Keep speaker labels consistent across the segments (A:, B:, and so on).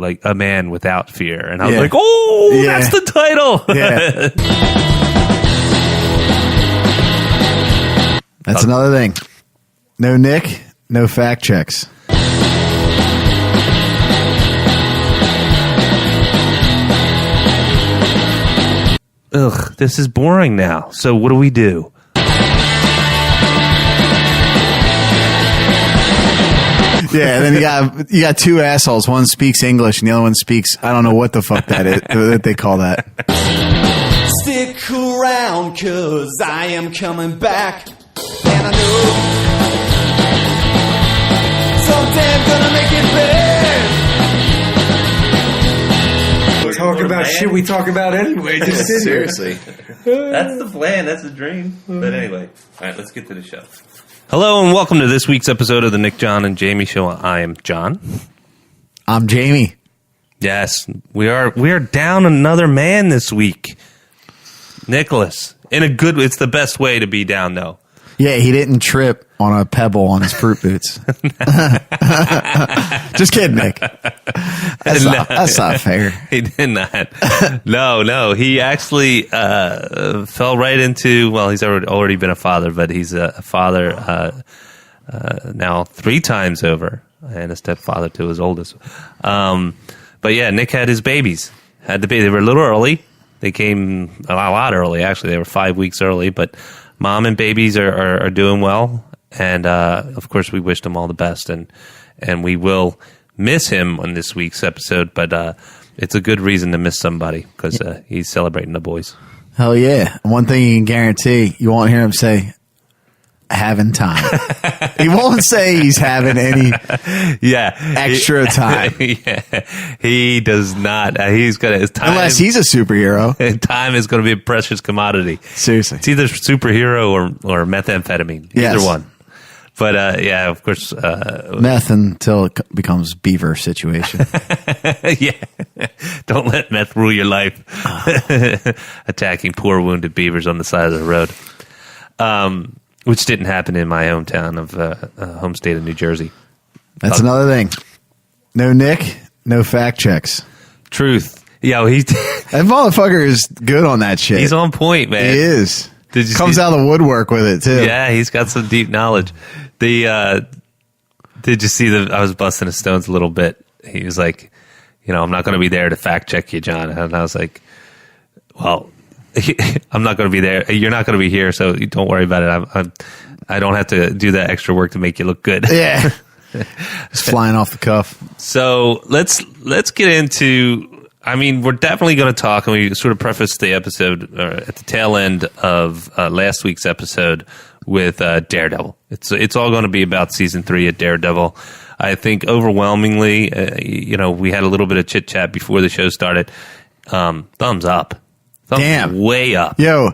A: like A Man Without Fear. And I was like, oh, that's the title.
B: Yeah. That's another thing. No Nick, no fact checks.
A: Ugh, this is boring now. So what do we do?
B: Yeah, and then you got two assholes. One speaks English and the other one speaks, I don't know what the fuck that is, that they call that.
C: Stick around, 'cause I am coming back. And I know someday I'm gonna make it big.
D: Talk about shit we talk about anyway. Just
A: seriously. That's the plan. That's the dream. But anyway, all right, let's get to the show. Hello and welcome to this week's episode of the Nick, Jon, and Jamie Show. I am John.
B: I'm Jamie.
A: Yes, we are down another man this week. Nicholas. It's the best way to be down, though.
B: Yeah, he didn't trip on a pebble on his fruit boots. Just kidding, Nick. That's not fair.
A: He did not. No. He actually fell right into, well, he's already been a father, but he's a father now 3 times over, and a stepfather to his oldest. But yeah, Nick had his babies. They were a little early. They came a lot early, actually. They were 5 weeks early, but mom and babies are doing well, and of course we wish them all the best, and we will miss him on this week's episode, but it's a good reason to miss somebody because he's celebrating the boys.
B: Hell yeah. One thing you can guarantee, you won't hear him say having time. He won't say he's having any extra time.
A: He does not. He's got his time.
B: Unless he's a superhero.
A: Time is going to be a precious commodity.
B: Seriously.
A: It's either superhero or methamphemphetamine.
B: Yes.
A: Either one. But of course.
B: Meth until it becomes beaver situation.
A: Yeah. Don't let meth rule your life. Attacking poor wounded beavers on the side of the road. Which didn't happen in my hometown of home state of New Jersey.
B: That's another thing. No Nick, no fact checks.
A: Truth. Yo,
B: that motherfucker is good on that shit.
A: He's on point, man.
B: He is. Comes out of the woodwork with it too.
A: Yeah, he's got some deep knowledge. Did you see I was busting his stones a little bit. He was like, I'm not going to be there to fact check you, John. And I was like, well, I'm not going to be there. You're not going to be here, so don't worry about it. I don't have to do that extra work to make you look good.
B: Yeah, just flying off the cuff.
A: So let's get into. I mean, we're definitely going to talk, and we sort of prefaced the episode at the tail end of last week's episode with Daredevil. It's all going to be about season 3 of Daredevil. I think overwhelmingly, we had a little bit of chit chat before the show started. Thumbs up.
B: Damn.
A: Way up.
B: Yo,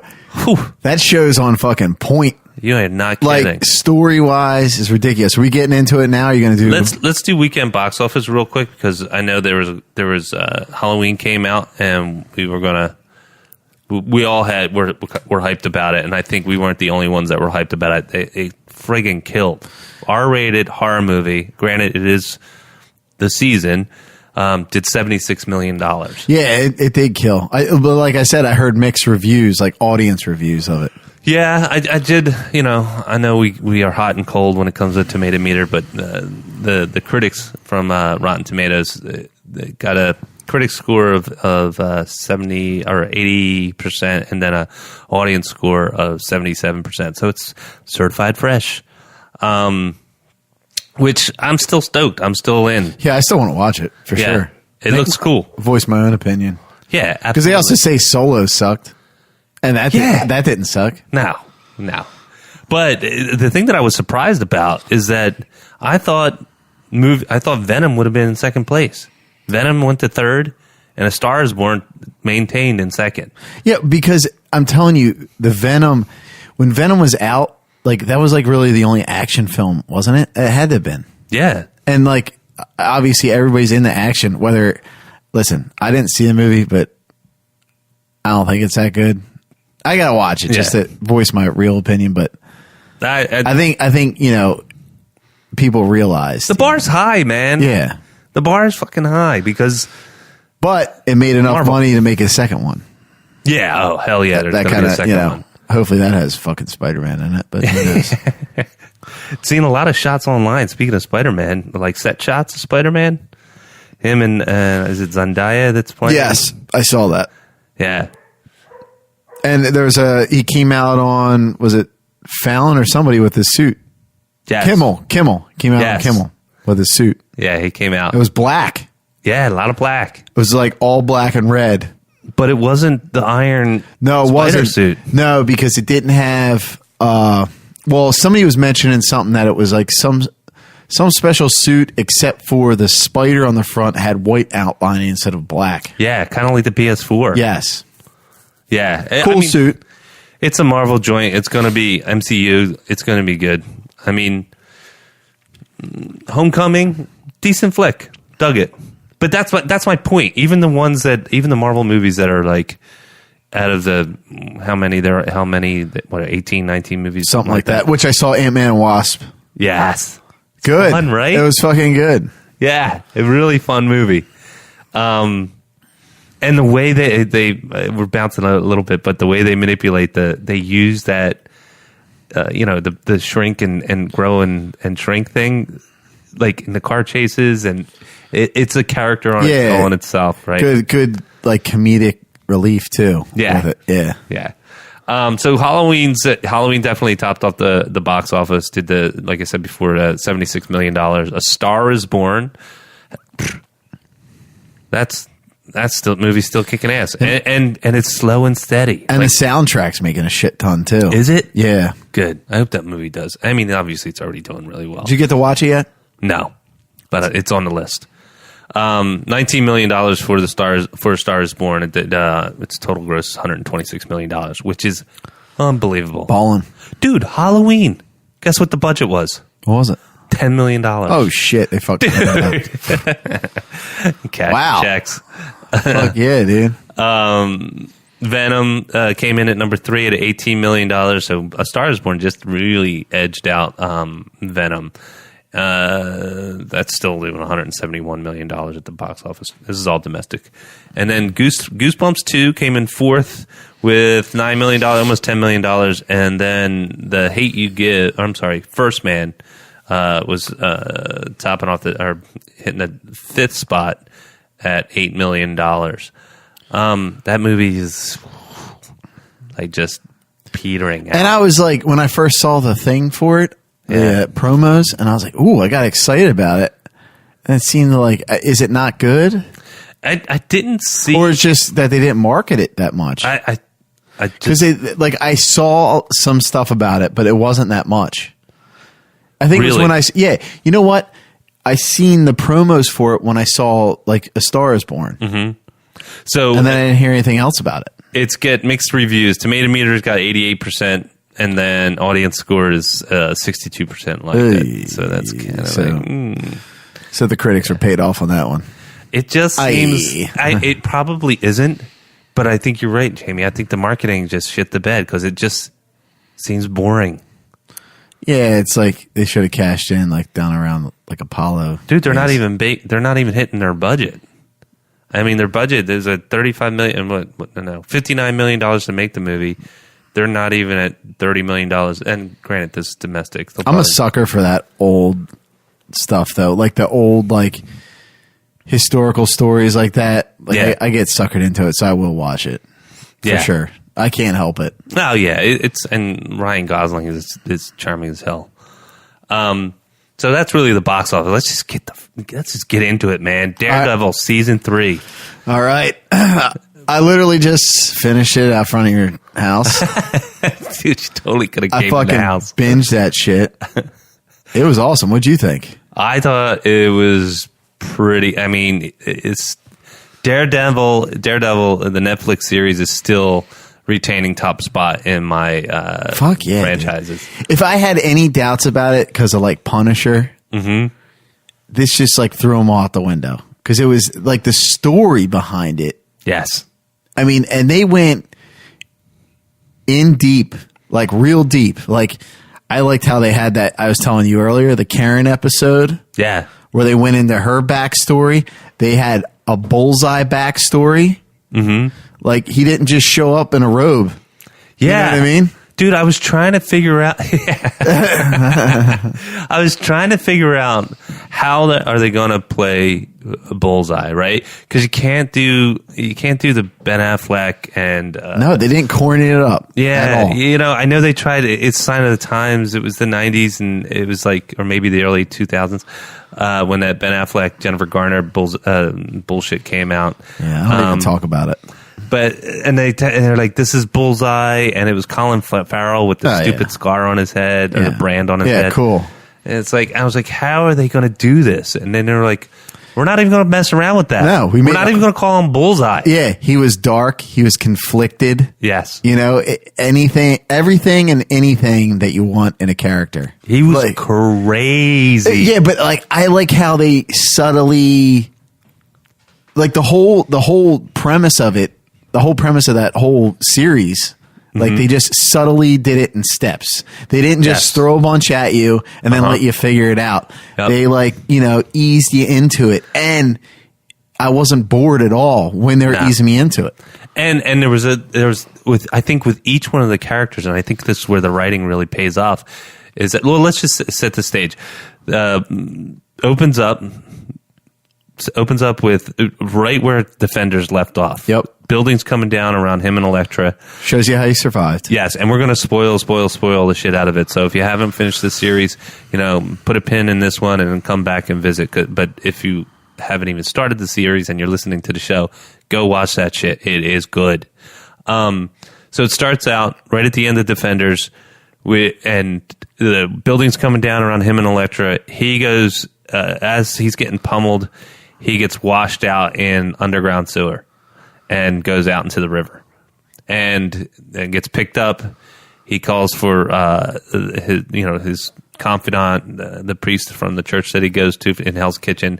B: that show's on fucking point.
A: You are not kidding.
B: Like, story-wise, is ridiculous. Are we getting into it now? Are you going to do...
A: Let's do weekend box office real quick, because I know there was Halloween came out, and we all were hyped about it, and I think we weren't the only ones that were hyped about it. It friggin' killed. R-rated horror movie. Granted, it is the season... did $76 million.
B: Yeah, it did kill. But like I said, I heard mixed reviews, like audience reviews of it.
A: Yeah, I did. I know we are hot and cold when it comes to tomato meter, but the critics from Rotten Tomatoes they got a critic score of 70 or 80%, and then a audience score of 77%. So it's certified fresh. Which I'm still stoked. I'm still in.
B: Yeah, I still want to watch it, for sure.
A: It looks cool.
B: Voice my own opinion.
A: Yeah, absolutely.
B: Because they also say Solo sucked. And that didn't suck.
A: No. But the thing that I was surprised about is that I thought Venom would have been in second place. Venom went to third, and A Star Is Born maintained in second.
B: Yeah, because I'm telling you, when Venom was out, like, that was like really the only action film, wasn't it? It had to have been.
A: Yeah.
B: And like, obviously everybody's into action, listen, I didn't see the movie, but I don't think it's that good. I gotta watch it just to voice my real opinion, but I think people realize
A: the bar's high, man.
B: Yeah.
A: The bar is fucking high because
B: But it made enough
A: Marvel.
B: money to make a second one.
A: yeah, oh hell yeah, there's
B: That
A: gonna
B: kind
A: be a
B: of,
A: second one.
B: hopefully that has fucking Spider-Man in it. But who knows?
A: Seen a lot of shots online. Speaking of Spider-Man, like set shots of Spider-Man. Him and is it Zendaya that's playing?
B: Yes, I saw that.
A: Yeah.
B: And he came out on, was it Fallon or somebody with his suit?
A: Yes.
B: Kimmel came out
A: Yes.
B: on Kimmel with his suit.
A: Yeah, he came out.
B: It was black.
A: Yeah, a lot of black.
B: It was like all black and red.
A: But it wasn't the Iron
B: No, it
A: Spider
B: wasn't.
A: suit.
B: No, because it didn't have. Well, somebody was mentioning something that it was like some special suit, except for the spider on the front had white outlining instead of black.
A: Yeah, kind of like the PS4.
B: Yes,
A: Yeah.
B: cool suit.
A: It's a Marvel joint. It's going to be MCU. It's going to be good. I mean, Homecoming, decent flick. Dug it. But that's my point. Even the Marvel movies that are like out of the how many 18, 19 movies,
B: Something like that. Which I saw Ant-Man and Wasp.
A: Yes.
B: Good,
A: fun, right?
B: It was fucking good.
A: Yeah, a really fun movie. And the way they we're bouncing a little bit, but the way they manipulate they use that, the shrink and grow and shrink thing, like in the car chases, and it's a character on its own itself, right?
B: Good, like comedic relief too.
A: Yeah.
B: with it.
A: Yeah. So Halloween definitely topped off the box office. Did like I said before, $76 million. A Star Is Born. That's still movie's still kicking ass, and it's slow and steady.
B: And the soundtrack's making a shit ton too.
A: Is it?
B: Yeah.
A: Good. I hope that movie does. I mean, obviously it's already doing really well.
B: Did you get to watch it yet?
A: No, but it's on the list. $19 million for A Star Is Born. It did, its total gross is $126 million, which is unbelievable.
B: Ballin'.
A: Dude, Halloween. Guess what the budget was?
B: What was it?
A: $10 million.
B: Oh shit! They fucked it up.
A: Cash
B: Wow.
A: checks.
B: Fuck yeah, dude.
A: Venom came in at number 3 at $18 million. So A Star Is Born just really edged out Venom. That's still leaving $171 million at the box office. This is all domestic. And then Goosebumps 2 came in 4th with $9 million, almost $10 million. And then The Hate U Give, First Man was topping off hitting the 5th spot at $8 million. That movie is like just petering out.
B: And I was like, when I first saw the thing for it, the promos, and I was like, ooh, I got excited about it. And it seemed like, is it not good?
A: I didn't see,
B: Or it's just that they didn't market it that much?
A: because
B: Because I saw some stuff about it, but it wasn't that much. I think it was
A: Really?
B: when you know what? I seen the promos for it when I saw like A Star Is Born. Mm-hmm.
A: So
B: And then I didn't hear anything else about it.
A: it's get mixed reviews. Tomato Meter's got 88%, and then audience score is 62% like
B: Hey,
A: that. So that's kind of
B: so- So the critics are paid off on that one.
A: it just seems
B: Aye.
A: it probably isn't, but I think you're right, Jamie. I think the marketing just shit the bed because it just seems boring.
B: Yeah, it's like they should have cashed in like down around like Apollo.
A: Dude, they're not even they're not even hitting their budget. I mean, their budget is at $35 million. $59 million to make the movie. They're not even at $30 million. And granted, this is domestic.
B: I'm a sucker for that old stuff though, like the old like historical stories like that. Like
A: Yeah.
B: I get suckered into it, so I will watch it for
A: Yeah.
B: sure. I can't help it.
A: Oh yeah, and Ryan Gosling is charming as hell. So that's really the box office. Let's just get into it, man. Daredevil season 3.
B: All right. I literally just finished it out front of your house.
A: Dude, you totally could have
B: I
A: came to
B: fucking
A: the house.
B: binged that shit. It was awesome. What'd you think?
A: I thought it was pretty. I mean, it's Daredevil. The Netflix series is still retaining top spot in my
B: Fuck yeah,
A: franchises.
B: dude. If I had any doubts about it because of like Punisher, this just like threw them all out the window because it was like the story behind it.
A: Yes.
B: I mean, and they went in deep, like real deep. Like I liked how they had that. I was telling you earlier, the Karen episode
A: Yeah.
B: where they went into her backstory. They had a Bullseye backstory. Mm-hmm. Like, he didn't just show up in a robe.
A: Yeah.
B: You know what I mean?
A: Dude, I was trying to figure out. I was trying to figure out how are they going to play Bullseye, right? Because you can't do the Ben Affleck and
B: no, they didn't corny it up.
A: Yeah,
B: at all.
A: you know, I know they tried it. It's Sign of the Times. It was the 90s, and it was like, or maybe the early 2000s when that Ben Affleck Jennifer Garner bullshit came out.
B: Yeah, I don't even talk about it.
A: But and they're like, this is Bullseye, and it was Colin Farrell with the stupid scar on his head or the brand on his head.
B: Yeah, cool.
A: And it's like, I was like, how are they going to do this? And then they're like, we're not even going to mess around with that.
B: No,
A: we're not even going to call him Bullseye.
B: Yeah, he was dark. He was conflicted.
A: Yes,
B: you know, everything and anything that you want in a character.
A: He was like, crazy.
B: Yeah, but like, I like how they subtly, like the whole premise of it. The whole premise of that whole series, like they just subtly did it in steps. They didn't just throw a bunch at you and then let you figure it out. Yep. They eased you into it, and I wasn't bored at all when they were easing me into it.
A: And there was I think with each one of the characters, and I think this is where the writing really pays off. Is that, well, let's just set the stage. Opens up with right where Defenders left off.
B: Yep.
A: Buildings coming down around him and Elektra.
B: Shows you how he survived.
A: Yes, and we're going to spoil the shit out of it. So if you haven't finished the series, put a pin in this one and then come back and visit. But if you haven't even started the series and you're listening to the show, go watch that shit. It is good. So it starts out right at the end of Defenders, and the building's coming down around him and Elektra. He goes, as he's getting pummeled, he gets washed out in underground sewer and goes out into the river and gets picked up. He calls for his confidant, the priest from the church that he goes to in Hell's Kitchen,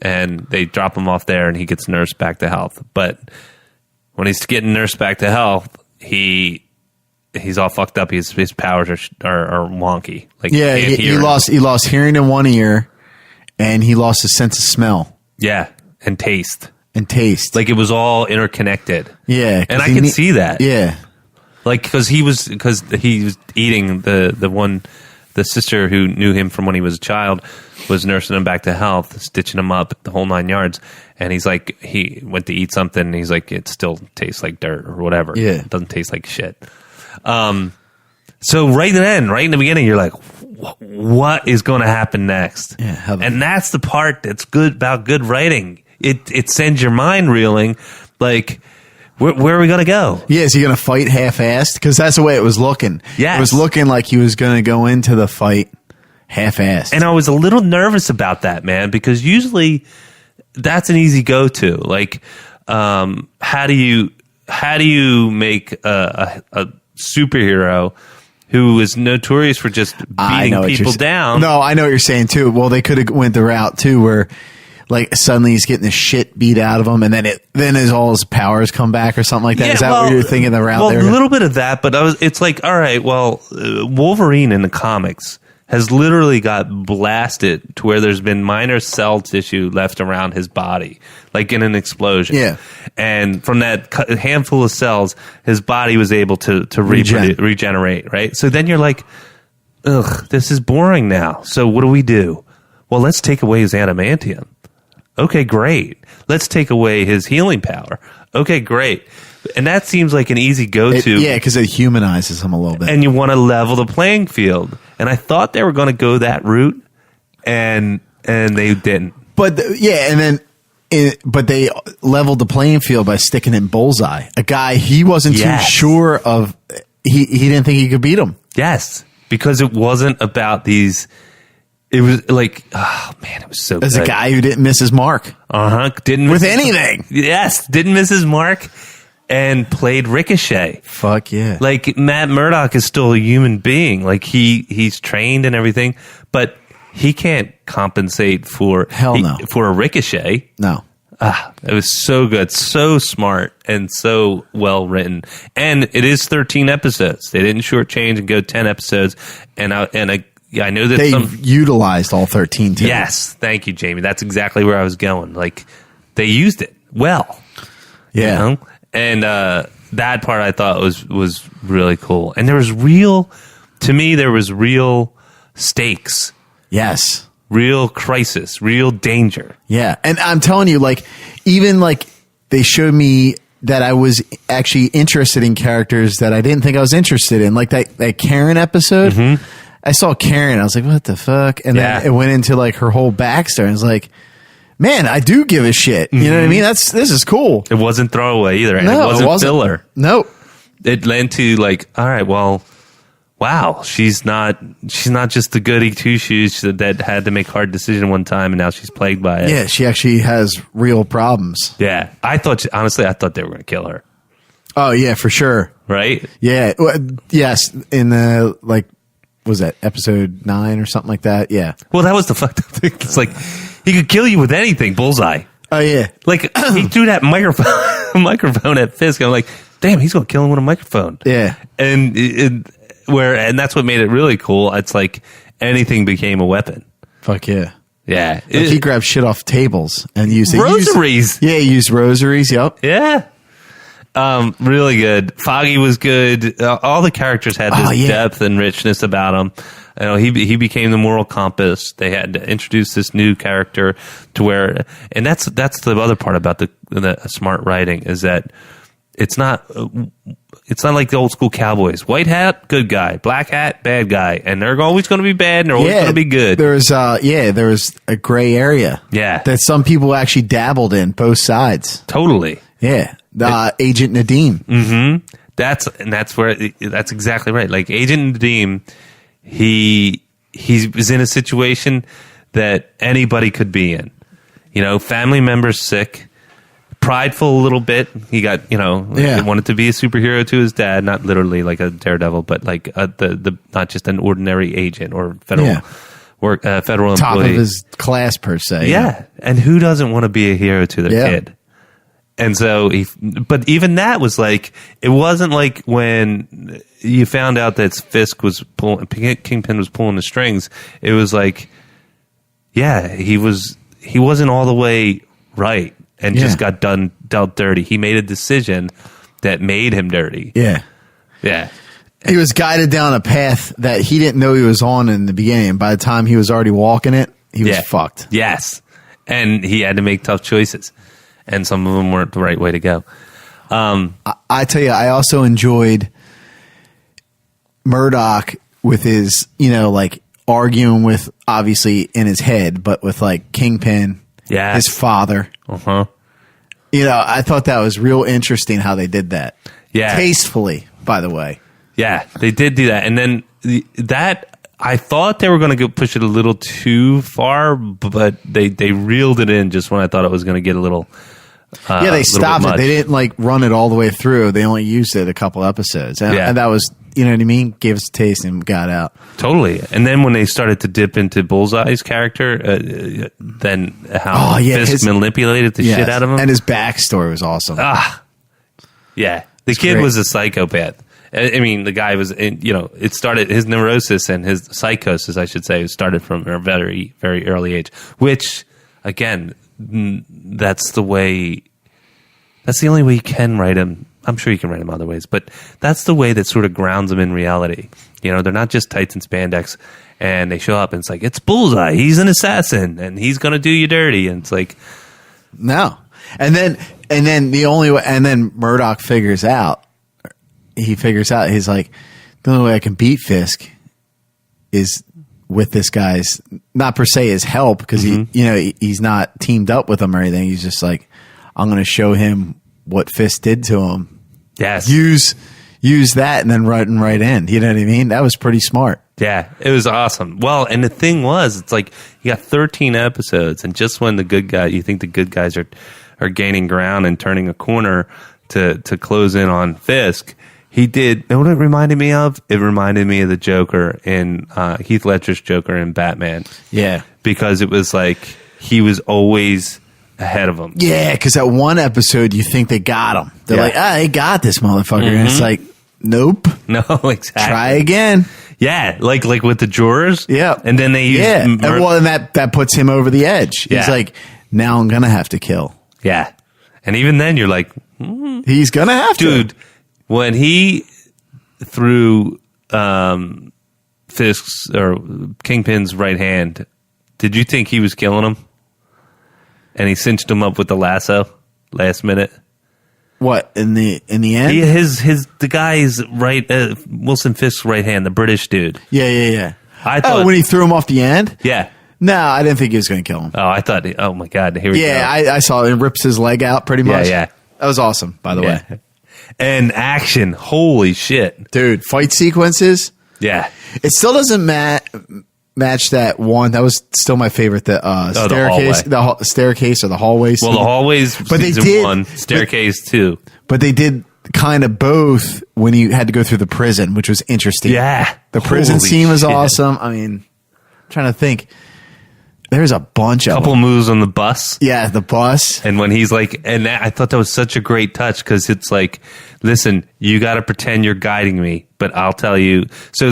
A: and they drop him off there, and he gets nursed back to health. But when he's getting nursed back to health, he's all fucked up. His powers are wonky. Like,
B: he lost hearing in one ear, and he lost his sense of smell.
A: Yeah, and taste.
B: Like,
A: it was all interconnected.
B: Yeah.
A: And I can see that.
B: Yeah.
A: Like, because he was eating the sister who knew him from when he was a child was nursing him back to health, stitching him up, the whole 9 yards. And he's like, he went to eat something, and he's like, it still tastes like dirt or whatever.
B: Yeah.
A: It doesn't taste like shit. So right in the beginning, you're like, what is going to happen next?
B: Yeah,
A: and that's the part that's good about good writing. It sends your mind reeling, like, where are we going to go?
B: Yeah, is he going to fight half-assed? Because that's the way it was looking.
A: Yes.
B: It was looking like he was going to go into the fight half-assed.
A: And I was a little nervous about that, man, because usually that's an easy go-to. Like, how do you make a superhero who is notorious for just beating people down?
B: No, I know what you're saying too. Well, they could have went the route too, where like suddenly he's getting the shit beat out of him, and then all his powers come back or something like that.
A: Yeah,
B: is that what you're thinking the route?
A: Well,
B: there?
A: a little bit of that, but it's like, all right, well, Wolverine in the comics has literally got blasted to where there's been minor cell tissue left around his body, like in an explosion.
B: Yeah.
A: And from that handful of cells, his body was able to regenerate, right? So then you're like, ugh, this is boring now. So what do we do? Well, let's take away his adamantium. Okay, great. Let's take away his healing power. Okay, great. And that seems like an easy go-to.
B: Yeah, because it humanizes him a little bit.
A: And you want to level the playing field. And I thought they were going to go that route, and they didn't.
B: But but they leveled the playing field by sticking in Bullseye, a guy he wasn't too sure of. He didn't think he could beat him.
A: Yes, because it wasn't about these. It was like, oh man, it was so good.
B: As a guy who didn't miss his mark.
A: Didn't
B: with anything.
A: Yes, didn't miss his mark. And played Ricochet.
B: Fuck yeah.
A: Like, Matt Murdock is still a human being. Like, he's trained and everything, but he can't compensate for for a Ricochet.
B: No.
A: It was so good, so smart, and so well written. And it is 13 episodes. They didn't shortchange and go 10 episodes. And I know that
B: They
A: some.
B: utilized all 13 too.
A: Yes, thank you, Jamie. That's exactly where I was going. Like they used it well.
B: Yeah.
A: You know? And that part I thought was really cool. And there was real stakes,
B: Yes.
A: real crisis, real danger.
B: Yeah. And I'm telling you, like, even like they showed me that I was actually interested in characters that I didn't think I was interested in. Like that Karen episode. I saw Karen. I was like, what the fuck? And then it went into like her whole backstory. And I was like, man, I do give a shit. You know what I mean? This is cool.
A: It wasn't throwaway either. And
B: No,
A: it wasn't filler.
B: Nope.
A: It led to like, all right, well, wow, she's not just the goody two shoes that had to make hard decision one time and now she's plagued by it.
B: Yeah, she actually has real problems.
A: Yeah. I thought they were going to kill her.
B: Oh yeah, for sure.
A: Right?
B: Yeah. Yes. In the like, was that episode 9 or something like that? Yeah.
A: Well, that was the fucked up thing. It's like he could kill you with anything, bullseye.
B: Oh yeah.
A: Like he threw that microphone at Fisk. I'm like, damn, he's going to kill him with a microphone.
B: Yeah.
A: And and that's what made it really cool. It's like anything became a weapon.
B: Fuck yeah.
A: Yeah.
B: Like he grabbed shit off tables and used
A: rosaries.
B: He used rosaries. Yep.
A: Yeah. Really good. Foggy was good. All the characters had this depth and richness about them. You know, he became the moral compass. They had to introduce this new character to where, and that's the other part about the smart writing is that it's not like the old school cowboys. White hat, good guy. Black hat, bad guy. And they're always going to be bad and they're always going to be good.
B: There was a gray area.
A: Yeah.
B: That some people actually dabbled in both sides.
A: Totally.
B: Yeah. Agent Nadeem.
A: Mm-hmm. That's exactly right. Like Agent Nadeem, he was in a situation that anybody could be in. You know, family members sick, prideful a little bit. He got, he wanted to be a superhero to his dad, not literally like a Daredevil, but like the not just an ordinary agent or federal federal
B: top
A: employee.
B: of his class per se.
A: Yeah. And who doesn't want to be a hero to their kid? And so, but even that was like, it wasn't like when you found out that Fisk was Kingpin was pulling the strings. It was like, yeah, he wasn't all the way right and just got dealt dirty. He made a decision that made him dirty.
B: Yeah.
A: Yeah.
B: He was guided down a path that he didn't know he was on in the beginning. By the time he was already walking it, he was fucked.
A: Yes. And he had to make tough choices. And some of them weren't the right way to go.
B: I tell you, I also enjoyed Murdoch with his, like arguing with, obviously in his head, but with like Kingpin, his father. Uh-huh. I thought that was real interesting how they did that.
A: Yeah.
B: Tastefully, by the way.
A: Yeah, they did do that. And then I thought they were going to push it a little too far, but they reeled it in just when I thought it was going to get a little.
B: They stopped it. They didn't like run it all the way through. They only used it a couple episodes, and that was, you know what I mean, gave us a taste and got out.
A: Totally. And then when they started to dip into Bullseye's character, then how Fisk manipulated the shit out of him,
B: and his backstory was awesome.
A: Yeah, the kid was a psychopath. I mean, the guy was, it started, his neurosis and his psychosis, I should say, started from a very, very early age, which, again, that's the only way you can write him. I'm sure you can write him other ways, but that's the way that sort of grounds them in reality. They're not just tights and spandex and they show up and it's like, it's Bullseye. He's an assassin and he's going to do you dirty. And it's like,
B: no. And then Murdoch figures out, he's like, the only way I can beat Fisk is with this guy's, not per se his help, because he's not teamed up with him or anything. He's just like, I'm going to show him what Fisk did to him.
A: Yes.
B: Use that and then run right in. You know what I mean? That was pretty smart.
A: Yeah, it was awesome. Well, and the thing was, it's like you got 13 episodes, and just when you think the good guys are gaining ground and turning a corner to close in on Fisk, he did. And what it reminded me of? It reminded me of the Joker in Heath Ledger's Joker in Batman.
B: Yeah,
A: because it was like he was always ahead of him.
B: Yeah, because that one episode you think they got him. They're like, they got this motherfucker. And it's like, nope.
A: No, exactly.
B: Try again.
A: Yeah, like with the drawers.
B: Yeah.
A: And then they use
B: and that puts him over the edge.
A: Yeah.
B: He's like, now I'm gonna have to kill.
A: Yeah. And even then you're like,
B: he's gonna have
A: dude, when he threw Fisk's or Kingpin's right hand, did you think he was killing him? And he cinched him up with the lasso last minute.
B: What in the end?
A: The guy's right, Wilson Fisk's right hand, the British dude.
B: Yeah.
A: I thought
B: when he threw him off the end.
A: Yeah.
B: No, I didn't think he was going to kill him.
A: Oh, I thought. Oh my God! Here we go.
B: Yeah, I saw it. It rips his leg out pretty much.
A: Yeah.
B: That was awesome, by the way.
A: And action, holy shit,
B: dude! Fight sequences.
A: Yeah.
B: It still doesn't match that one. That was still my favorite. The staircase, the staircase or the hallway scene.
A: Well, the hallways, but
B: they did
A: 1, staircase 2.
B: But they did kind of both when you had to go through the prison, which was interesting.
A: Yeah,
B: the prison
A: holy
B: scene was
A: shit.
B: awesome. I mean, I'm trying to think. There's a bunch of
A: couple moves on the bus.
B: Yeah, the bus.
A: And when he's like, and I thought that was such a great touch because it's like, listen, you got to pretend you're guiding me, but I'll tell you. So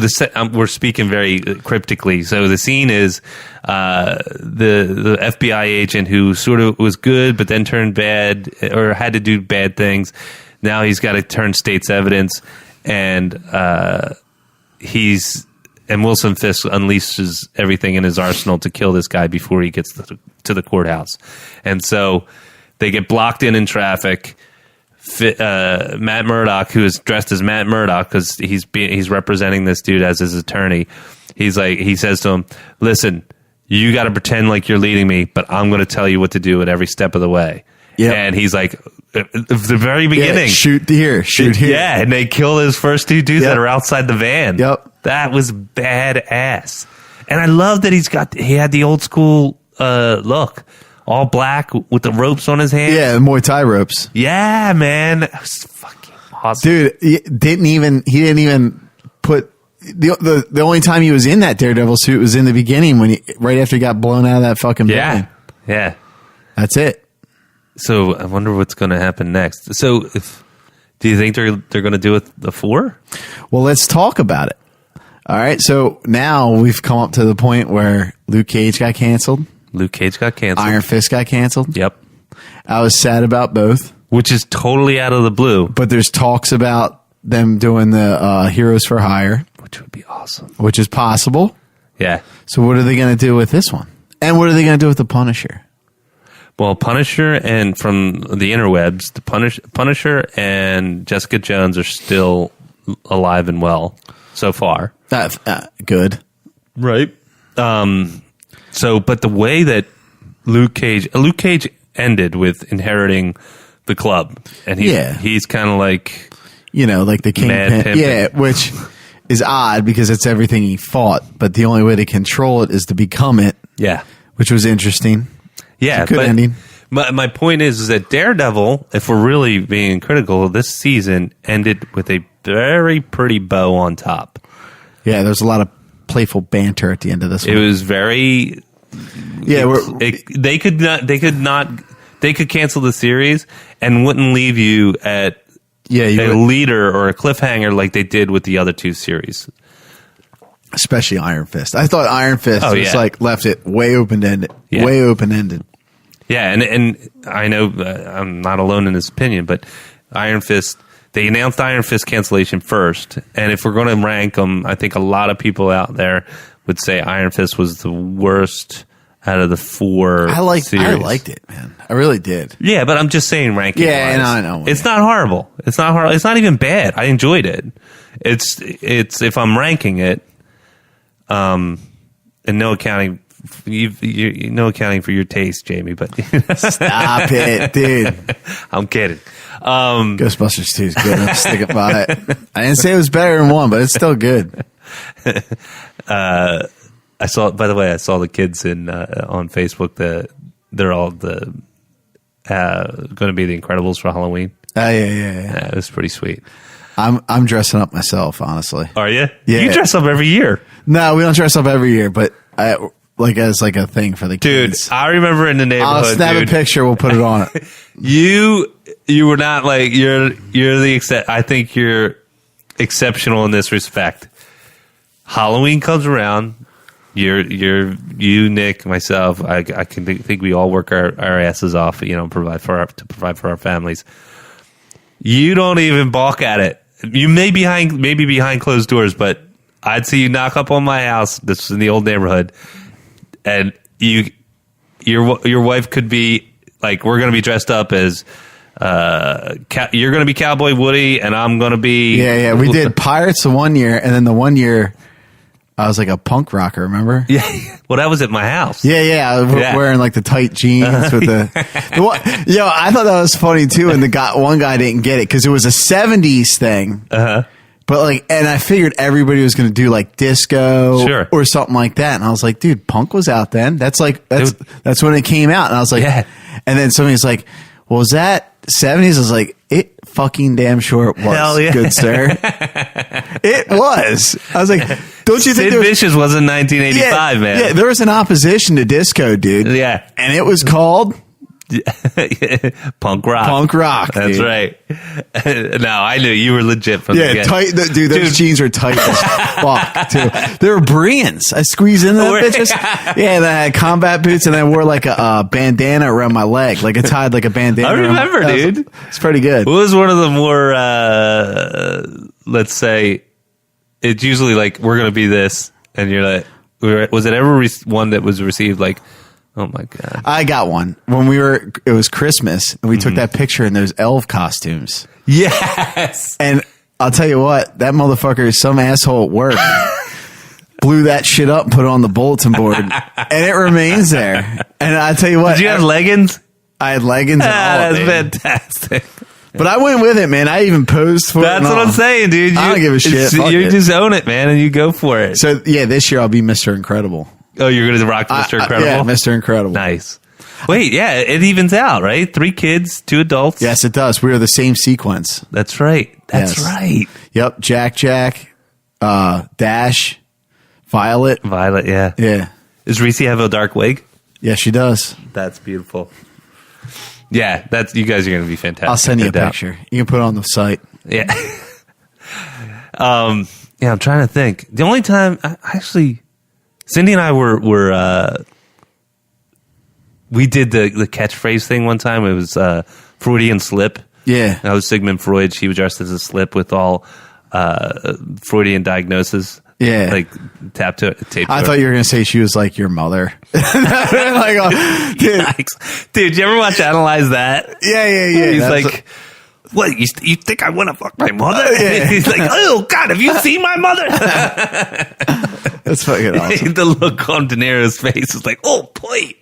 A: we're speaking very cryptically. So the scene is the FBI agent who sort of was good, but then turned bad or had to do bad things. Now he's got to turn state's evidence, and And Wilson Fisk unleashes everything in his arsenal to kill this guy before he gets to the courthouse. And so they get blocked in traffic. Matt Murdock, who is dressed as Matt Murdock because he's representing this dude as his attorney, he says to him, listen, you got to pretend like you're leading me, but I'm going to tell you what to do at every step of the way. Yep. And he's like, at the very beginning,
B: shoot here.
A: Yeah, and they kill those first two dudes that are outside the van.
B: Yep.
A: That was badass. And I love that he had the old school look. All black with the ropes on his hands.
B: Yeah, the Muay Thai ropes.
A: Yeah, man. That was fucking awesome.
B: Dude, he didn't even put the only time he was in that Daredevil suit was in the beginning right after he got blown out of that fucking building.
A: Yeah.
B: That's it.
A: So I wonder what's going to happen next. So do you think they're going to do it the 4?
B: Well, let's talk about it. All right. So now we've come up to the point where Luke Cage got canceled. Iron Fist got canceled.
A: Yep.
B: I was sad about both.
A: Which is totally out of the blue.
B: But there's talks about them doing the Heroes for Hire.
A: Which would be awesome. Which
B: is possible.
A: Yeah.
B: So what are they going to do with this one? And what are they going to do with the Punisher?
A: Well, Punisher and from the interwebs, the Punisher and Jessica Jones are still alive and well so far.
B: Good.
A: Right. But the way that Luke Cage ended with inheriting the club, and he's kind of like,
B: like the Kingpin. Yeah, which is odd because it's everything he fought, but the only way to control it is to become it.
A: Yeah,
B: which was interesting.
A: Yeah,
B: good ending.
A: My point is that Daredevil, if we're really being critical, this season ended with a very pretty bow on top.
B: Yeah, there's a lot of playful banter at the end of this one.
A: It was very. Yeah, they could cancel the series and wouldn't leave you at a leader or a cliffhanger like they did with the other 2 series.
B: Especially Iron Fist. I thought Iron Fist was left it way open-ended. Yeah. Way open-ended.
A: Yeah, and I know I'm not alone in this opinion, but Iron Fist, they announced Iron Fist cancellation first. And if we're going to rank them, I think a lot of people out there would say Iron Fist was the worst out of the 4 series.
B: I liked it, man. I really did.
A: Yeah, but I'm just saying ranking.
B: Yeah, I know.
A: It's not horrible. It's not horrible. It's not even bad. I enjoyed it. It's if I'm ranking it, and no accounting for your taste, Jamie. But
B: stop it, dude.
A: I'm kidding.
B: Ghostbusters 2 is good. I'm sticking by it. I didn't say it was better than 1, but it's still good.
A: I saw the kids on Facebook. They're all going to be the Incredibles for Halloween.
B: Yeah.
A: It was pretty sweet.
B: I'm dressing up myself, honestly.
A: Are you?
B: Yeah.
A: You dress up every year.
B: No, we don't dress up every year, but as a thing for the kids.
A: Dude, I remember in the neighborhood.
B: I'll snap a picture. We'll put it on it.
A: You were not like you're the I think you're exceptional in this respect. Halloween comes around. You, Nick, myself. I can think we all work our asses off. Provide for our families. You don't even balk at it. You maybe behind closed doors, but I'd see you knock up on my house. This is in the old neighborhood, and your wife could be like, we're going to be dressed up as. You're going to be Cowboy Woody, and I'm going to be.
B: Yeah. We did Pirates the one year, and then the one year I was like a punk rocker. Remember?
A: Yeah. Well, that was at my house.
B: Yeah. I was wearing like the tight jeans with the one. I thought that was funny too, and one guy didn't get it because it was a '70s thing. But and I figured everybody was going to do like disco or something like that, and I was like, dude, punk was out then. That's when it came out, and I was like,
A: yeah.
B: And then somebody's like, well, was that '70s? I was like, it fucking damn sure it was.
A: Hell yeah.
B: Good sir. It was. I was like, don't you think
A: Sid Vicious was in 1985, man?
B: Yeah, there was an opposition to disco, dude.
A: Yeah.
B: And it was called
A: punk rock.
B: Punk rock.
A: That's
B: dude.
A: right. No, I knew you were legit from the beginning.
B: Tight. Dude, those jeans are tight as fuck, too. They were Brians. I squeezed into them bitches. Yeah, and I had combat boots, and I wore like a bandana around my leg. Like I tied like a bandana.
A: I remember, dude.
B: It's pretty good.
A: What was one of the more, let's say, it's usually like, we're going to be this, and you're like, was it ever one that was received like, oh my God.
B: I got one when it was Christmas and we took that picture in those elf costumes.
A: Yes.
B: And I'll tell you what, that motherfucker, some asshole at work blew that shit up and put it on the bulletin board and it remains there. And I tell you what.
A: Did you have leggings?
B: I had leggings and all of it.
A: That's fantastic.
B: But I went with it, man. I even posed for it.
A: That's what I'm saying, dude.
B: I don't give a shit.
A: You just own it, man, and you go for it.
B: So, yeah, this year I'll be Mr. Incredible.
A: Oh, you're going to rock Mr. Incredible?
B: Yeah, Mr. Incredible.
A: Nice. Wait, yeah, it evens out, right? 3 kids, 2 adults.
B: Yes, it does. We are the same sequence.
A: That's right. That's
B: Yes.
A: right.
B: Yep. Jack, Dash, Violet.
A: Violet, yeah.
B: Yeah.
A: Does Reese have a dark wig?
B: Yeah, she does.
A: That's beautiful. Yeah, you guys are going to be fantastic.
B: I'll send you
A: no
B: a
A: doubt.
B: picture. You can put it on the site.
A: Yeah. Yeah, I'm trying to think. The only time, Cindy and I we did the catchphrase thing one time. It was Freudian slip.
B: Yeah.
A: I was Sigmund Freud. She was dressed as a slip with all Freudian diagnosis.
B: Yeah.
A: Like taped.
B: I thought you were going to say she was like your mother. Dude.
A: Yikes. Dude, you ever watch Analyze That?
B: Yeah.
A: He's like, what, you think I want to fuck my mother?
B: Yeah.
A: He's like, oh, God, have you seen my mother?
B: That's fucking awesome.
A: The look on De Niro's face is like, oh, boy.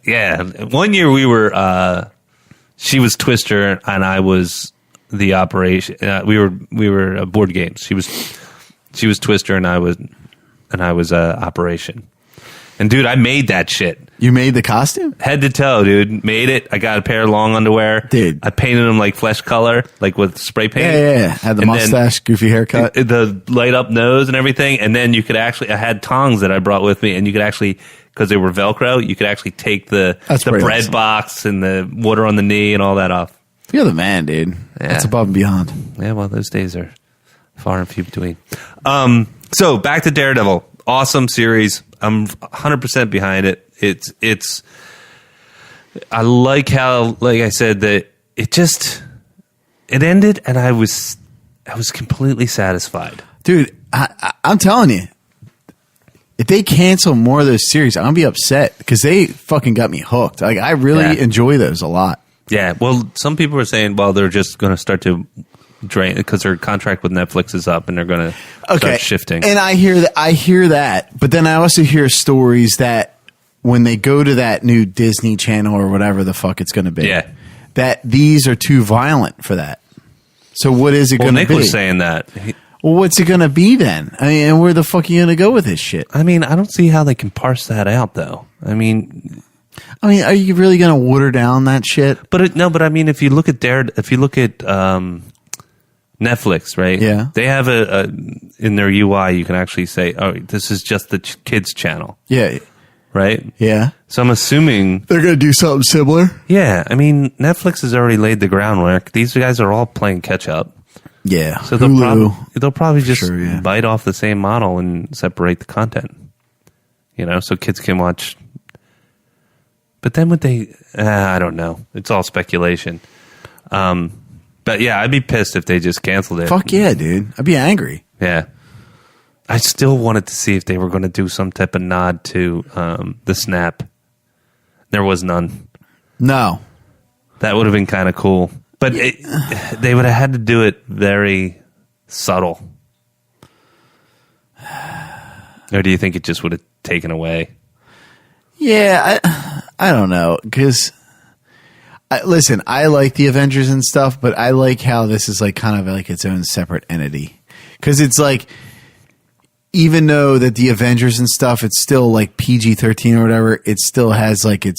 A: Yeah. One year we were, she was Twister and I was the operation. We were board games. She was Twister and I was Operation. And dude, I made that shit.
B: You made the costume?
A: Head to toe, dude. Made it. I got a pair of long underwear.
B: Dude.
A: I painted them like flesh color, like with spray paint.
B: Yeah. Had the
A: And
B: mustache, goofy haircut.
A: The light up nose and everything. And then you could I had tongs that I brought with me, and you could actually, because they were Velcro, you could actually take the bread
B: awesome.
A: box and the water on the knee and all that off.
B: You're the man, dude.
A: Yeah.
B: That's above and beyond.
A: Yeah, well, those days are far and few between. So back to Daredevil. Awesome series. I'm 100% behind it. It's. I like how, like I said, that it ended, and I was completely satisfied.
B: Dude, I'm telling you, if they cancel more of those series, I'm gonna be upset because they fucking got me hooked. Like I really enjoy those a lot.
A: Yeah. Well, some people are saying, well, they're just going to start to drain because their contract with Netflix is up, and they're going to start shifting.
B: And I hear that, but then I also hear stories that when they go to that new Disney Channel or whatever the fuck it's going to be, that these are too violent for that. So what is it going to be?
A: Nick was saying that.
B: Well, what's it going to be then? I mean, and where the fuck are you going to go with this shit?
A: I mean, I don't see how they can parse that out, though. I mean,
B: are you really going to water down that shit?
A: But I mean, if you look at Netflix, right?
B: Yeah.
A: They have in their UI, you can actually say, oh, this is just the kids channel.
B: Yeah.
A: Right?
B: Yeah.
A: So I'm assuming
B: they're going to do something similar.
A: Yeah. I mean, Netflix has already laid the groundwork. These guys are all playing catch up.
B: Yeah.
A: So
B: Hulu.
A: they'll probably just
B: Sure, yeah.
A: bite off the same model and separate the content. So kids can watch. But then would they? I don't know. It's all speculation. But yeah, I'd be pissed if they just canceled it.
B: Fuck yeah, dude. I'd be angry.
A: Yeah. I still wanted to see if they were going to do some type of nod to the snap. There was none.
B: No.
A: That would have been kind of cool. But they would have had to do it very subtle. Or do you think it just would have taken away?
B: Yeah, I don't know. Because, listen, I like the Avengers and stuff, but I like how this is like kind of like its own separate entity. Because it's like, even though that the Avengers and stuff, it's still like PG-13 or whatever, it still has like it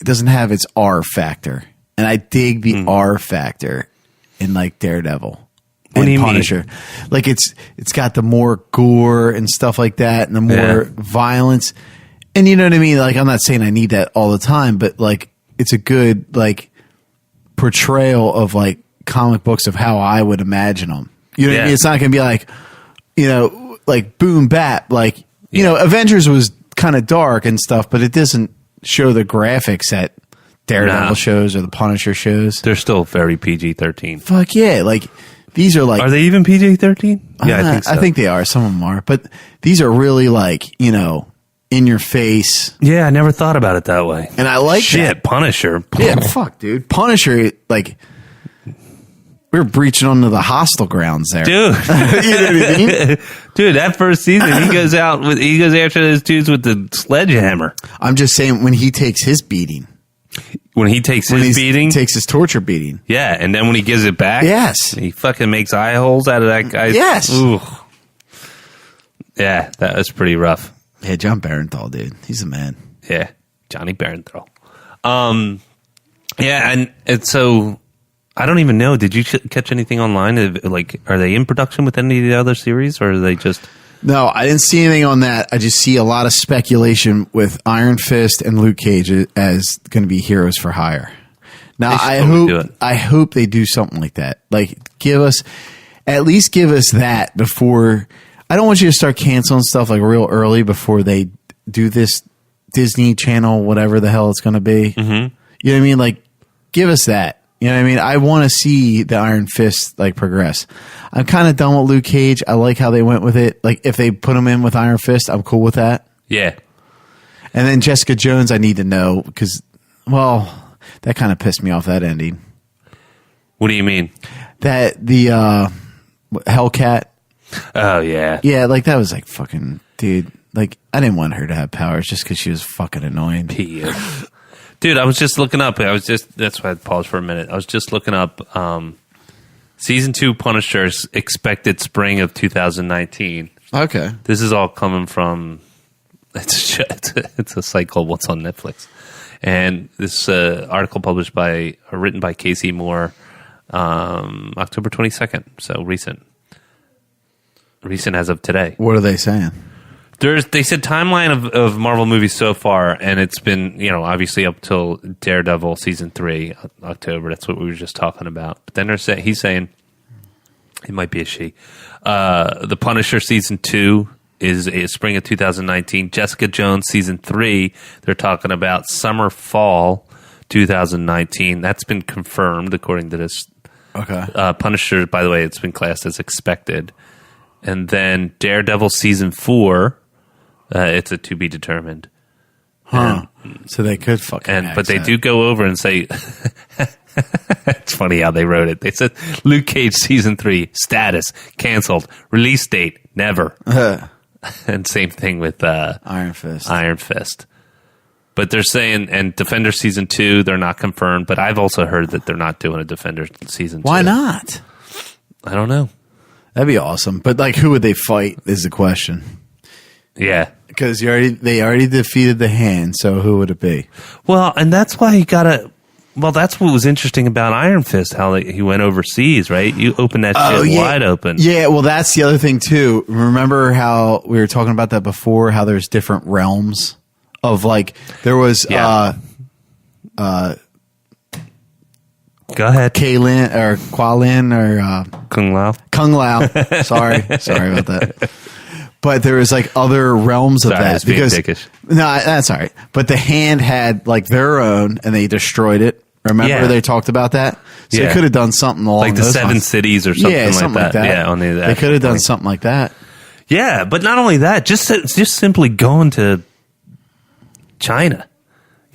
B: doesn't have its R factor. And I dig the R factor in like Daredevil and
A: do you
B: Punisher. Like it's got the more gore and stuff like that and the more violence. And you know what I mean? Like I'm not saying I need that all the time, but like it's a good like portrayal of like comic books of how I would imagine them. You know what I mean? It's not going to be like, like boom bap. Like, Avengers was kind of dark and stuff, but it doesn't show the graphics that Daredevil shows or the Punisher shows.
A: They're still very PG-13.
B: Fuck yeah. Like, these are like...
A: Are they even PG-13? Yeah, I think so.
B: I think they are. Some of them are. But these are really like, in your face.
A: Yeah, I never thought about it that way.
B: And I like that.
A: Punisher.
B: Yeah, fuck, dude. Punisher, like... We're breaching onto the hostile grounds there.
A: Dude.
B: You know what I mean?
A: Dude, that first season, he goes after those dudes with the sledgehammer.
B: I'm just saying when he takes his beating.
A: When he takes his beating?
B: Takes his torture beating.
A: Yeah, and then when he gives it back?
B: Yes.
A: He fucking makes eye holes out of that guy.
B: Yes.
A: Ooh. Yeah, that was pretty rough.
B: Yeah, John Barenthal, dude. He's a man.
A: Yeah, Johnny Barenthal. Yeah, and so... I don't even know. Did you catch anything online? Like, are they in production with any of the other series, or are they just...
B: No, I didn't see anything on that. I just see a lot of speculation with Iron Fist and Luke Cage as going to be heroes for hire. Now, I hope they do something like that. Like, at least give us that before... I don't want you to start canceling stuff like real early before they do this Disney Channel, whatever the hell it's going to be. Mm-hmm. You know what I mean? Like, give us that. You know what I mean? I want to see the Iron Fist like progress. I'm kind of done with Luke Cage. I like how they went with it. Like if they put him in with Iron Fist, I'm cool with that.
A: Yeah.
B: And then Jessica Jones, I need to know because, well, that kind of pissed me off, that ending.
A: What do you mean?
B: That the Hellcat.
A: Oh, yeah.
B: Yeah, like that was like fucking, dude. Like I didn't want her to have powers just because she was fucking annoying.
A: Dude, I was just looking up. That's why I paused for a minute. I was just looking up season 2 Punisher's expected spring of 2019.
B: Okay.
A: This is all coming from it's a site called What's on Netflix, and this article written by Casey Moore, October 22nd. So recent as of today.
B: What are they saying?
A: They said timeline of Marvel movies so far, and it's been, obviously up till Daredevil season 3, October. That's what we were just talking about. But then he's saying, it might be a she. The Punisher season 2 is spring of 2019. Jessica Jones season 3, they're talking about summer, fall 2019. That's been confirmed according to this.
B: Okay.
A: Punisher, by the way, it's been classed as expected. And then Daredevil season 4. It's a to be determined.
B: Huh. So they could fucking
A: but they do go over and say it's funny how they wrote it. They said Luke Cage season 3 status canceled, release date never. And same thing with
B: Iron Fist.
A: But they're saying, and Defender season 2 they're not confirmed, but I've also heard that they're not doing a Defender season 2.
B: Why not?
A: I don't know.
B: That'd be awesome. But like who would they fight is the question.
A: Yeah.
B: Because they already defeated the Hand, so who would it be?
A: Well, and that's why that's what was interesting about Iron Fist, how he went overseas, right? You opened that shit wide open.
B: Yeah, well, that's the other thing, too. Remember how we were talking about that before, how there's different realms of, like, there was
A: Go ahead.
B: Kaylin or Qualin or
A: Kung Lao.
B: Kung Lao. Sorry about that. But there was like other realms of
A: Sorry, I
B: that
A: was being
B: because
A: dickish.
B: no, that's all right. But the Hand had like their own, and they destroyed it. Remember
A: Yeah.
B: they talked about that? So
A: Yeah.
B: they could have done something along
A: Like the
B: those
A: 7
B: lines.
A: cities or something, like that. Yeah, on the
B: they could have done something like that.
A: Yeah, but not only that, just simply going to China,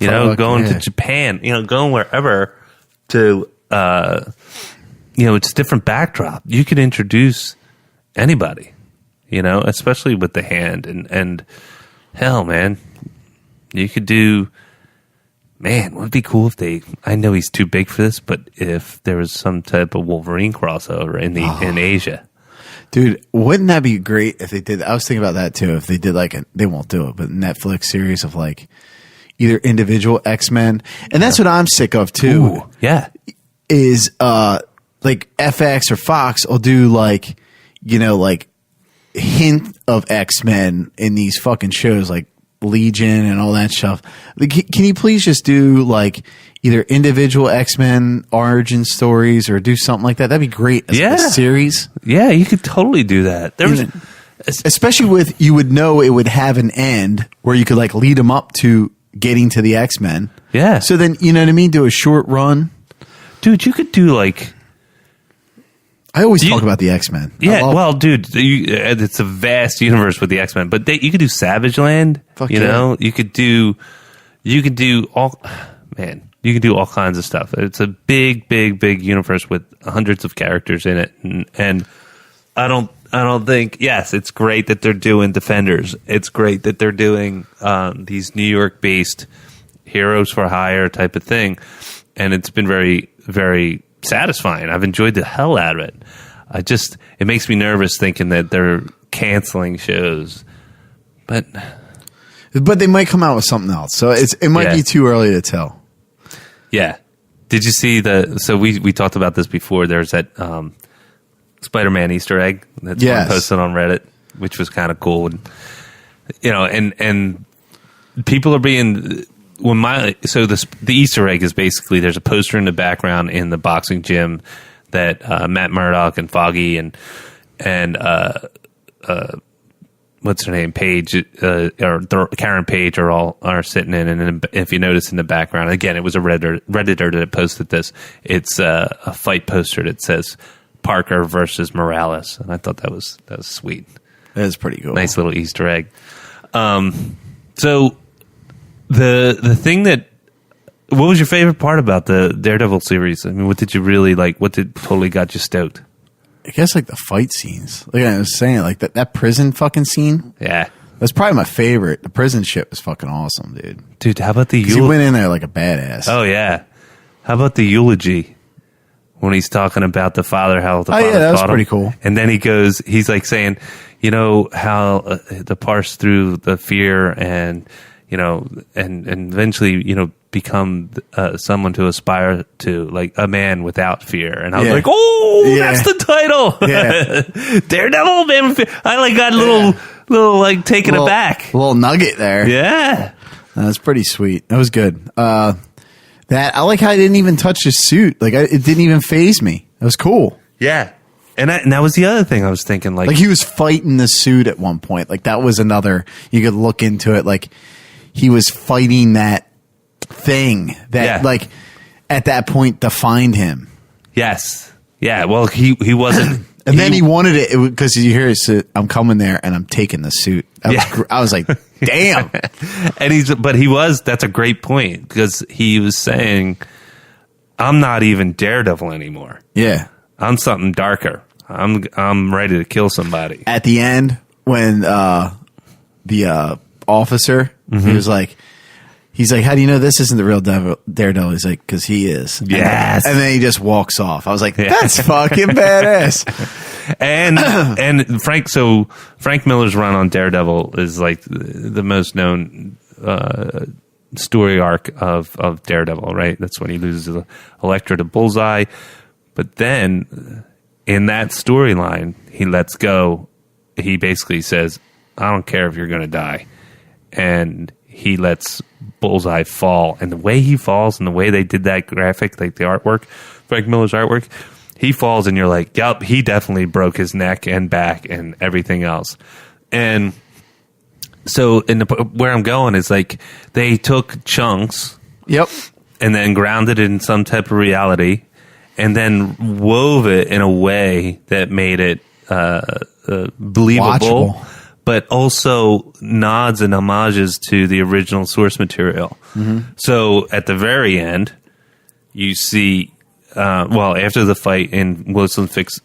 A: going to Japan, going wherever to, it's a different backdrop. You could introduce anybody, especially with the Hand and hell, man, you could do. Man, would it be cool if I know he's too big for this, but if there was some type of Wolverine crossover in Asia.
B: Dude, wouldn't that be great if they did? I was thinking about that too. If they did they won't do it, but Netflix series of like either individual X-Men. And that's what I'm sick of too.
A: Ooh, yeah.
B: Is like FX or Fox will do like hint of X-Men in these fucking shows like Legion and all that stuff. Like, can you please just do like either individual X-Men origin stories or do something like that? That'd be great as a series.
A: Yeah, you could totally do that.
B: Especially with, you would know it would have an end where you could like lead them up to getting to the X-Men.
A: Yeah.
B: So then, you know what I mean? Do a short run.
A: Dude, you could do like...
B: I always talk about the X-Men.
A: Yeah, well, dude, it's a vast universe with the X-Men, but you could do Savage Land.
B: Fuck
A: you could do all kinds of stuff. It's a big, big, big universe with hundreds of characters in it, and I don't think. Yes, it's great that they're doing Defenders. It's great that they're doing these New York-based heroes for hire type of thing, and it's been very, very satisfying. I've enjoyed the hell out of it. It makes me nervous thinking that they're canceling shows, but
B: they might come out with something else. So it might be too early to tell.
A: Yeah. Did you see so we talked about this before. There's that Spider-Man Easter egg that's posted on Reddit, which was kind of cool. And, and people are being, the Easter egg is basically there's a poster in the background in the boxing gym that Matt Murdock and Foggy and what's her name, Paige or Karen Page are sitting in, and then if you notice in the background, again, it was a Redditor that posted this. It's a fight poster that says Parker versus Morales, and I thought that was sweet.
B: That is pretty cool.
A: Nice little Easter egg. So the thing what was your favorite part about the Daredevil series? I mean, what did you really like? What totally got you stoked?
B: I guess like the fight scenes. Like I was saying, like that prison fucking scene.
A: Yeah.
B: That's probably my favorite. The prison shit was fucking awesome, dude.
A: Dude, how about the
B: eulogy? He went in there like a badass.
A: Oh, yeah. How about the eulogy? When he's talking about the father, how the father
B: that was
A: taught
B: pretty
A: him.
B: cool.
A: And then he's like saying, how to parse through the fear and, and eventually, become someone to aspire to, like a man without fear. And I was like, that's the title. Yeah. Daredevil, man. I got a little like taken aback.
B: A little nugget there.
A: Yeah.
B: That's pretty sweet. That was good. That I like how I didn't even touch his suit. Like it didn't even faze me. That was cool.
A: Yeah. And that was the other thing I was thinking. Like
B: he was fighting the suit at one point. Like that was another, you could look into it. Like he was fighting that thing that like at that point defined him.
A: Yes. Yeah. Well, he wasn't.
B: And then he wanted it because you hear it say, I'm coming there and I'm taking the suit. I was like, damn.
A: And that's a great point because he was saying, I'm not even Daredevil anymore.
B: Yeah.
A: I'm something darker. I'm ready to kill somebody.
B: At the end, when the officer, he's like, how do you know this isn't the real Daredevil? He's like, because he is.
A: Yes.
B: And then he just walks off. I was like, that's fucking badass.
A: And Frank Miller's run on Daredevil is like the most known story arc of Daredevil, right? That's when he loses Elektra to Bullseye. But then in that storyline, he lets go. He basically says, I don't care if you're going to die. And he lets Bullseye fall, and the way he falls and the way they did that graphic, like the artwork, Frank Miller's artwork, he falls and you're like, yep, he definitely broke his neck and back and everything else. And so where I'm going is like they took chunks,
B: Yep.
A: and then grounded it in some type of reality, and then wove it in a way that made it believable,
B: Watchable.
A: but also nods and homages to the original source material. So at the very end, you see, after the fight in Wilson Fisk's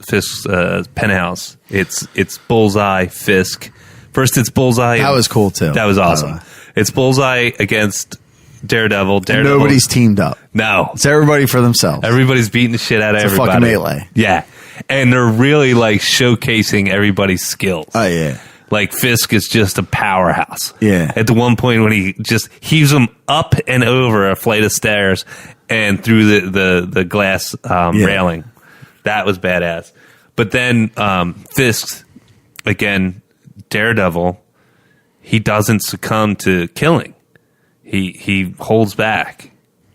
A: penthouse, it's Bullseye, Fisk. First, it's Bullseye.
B: That was cool, too.
A: That was
B: by the
A: awesome.
B: way.
A: It's Bullseye against Daredevil.
B: And nobody's teamed up.
A: No.
B: It's everybody for themselves.
A: Everybody's beating the shit out of
B: It's a
A: everybody.
B: fucking melee.
A: Yeah. And they're really like showcasing everybody's skills.
B: Oh, yeah.
A: Like Fisk is just a powerhouse.
B: Yeah.
A: At the one point when he just heaves him up and over a flight of stairs and through the glass railing. That was badass. But then Fisk, again, Daredevil, he doesn't succumb to killing. He holds back.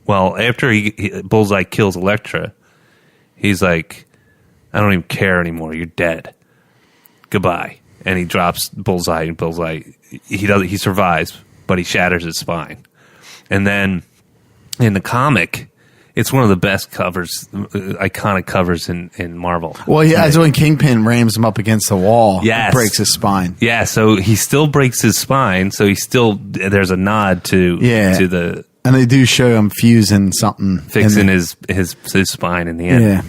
A: Well, after Bullseye kills Elektra, he's like, I don't even care anymore. You're dead. Goodbye. And he drops Bullseye, and Bullseye, he survives, but he shatters his spine. And then in the comic, it's one of the best covers, iconic covers in Marvel.
B: Well, yeah, that's when Kingpin rams him up against the wall.
A: Yes.
B: And breaks his spine.
A: Yeah, so he still breaks his spine, so there's a nod to the
B: And they do show him fusing something.
A: fixing his spine in the end.
B: Yeah.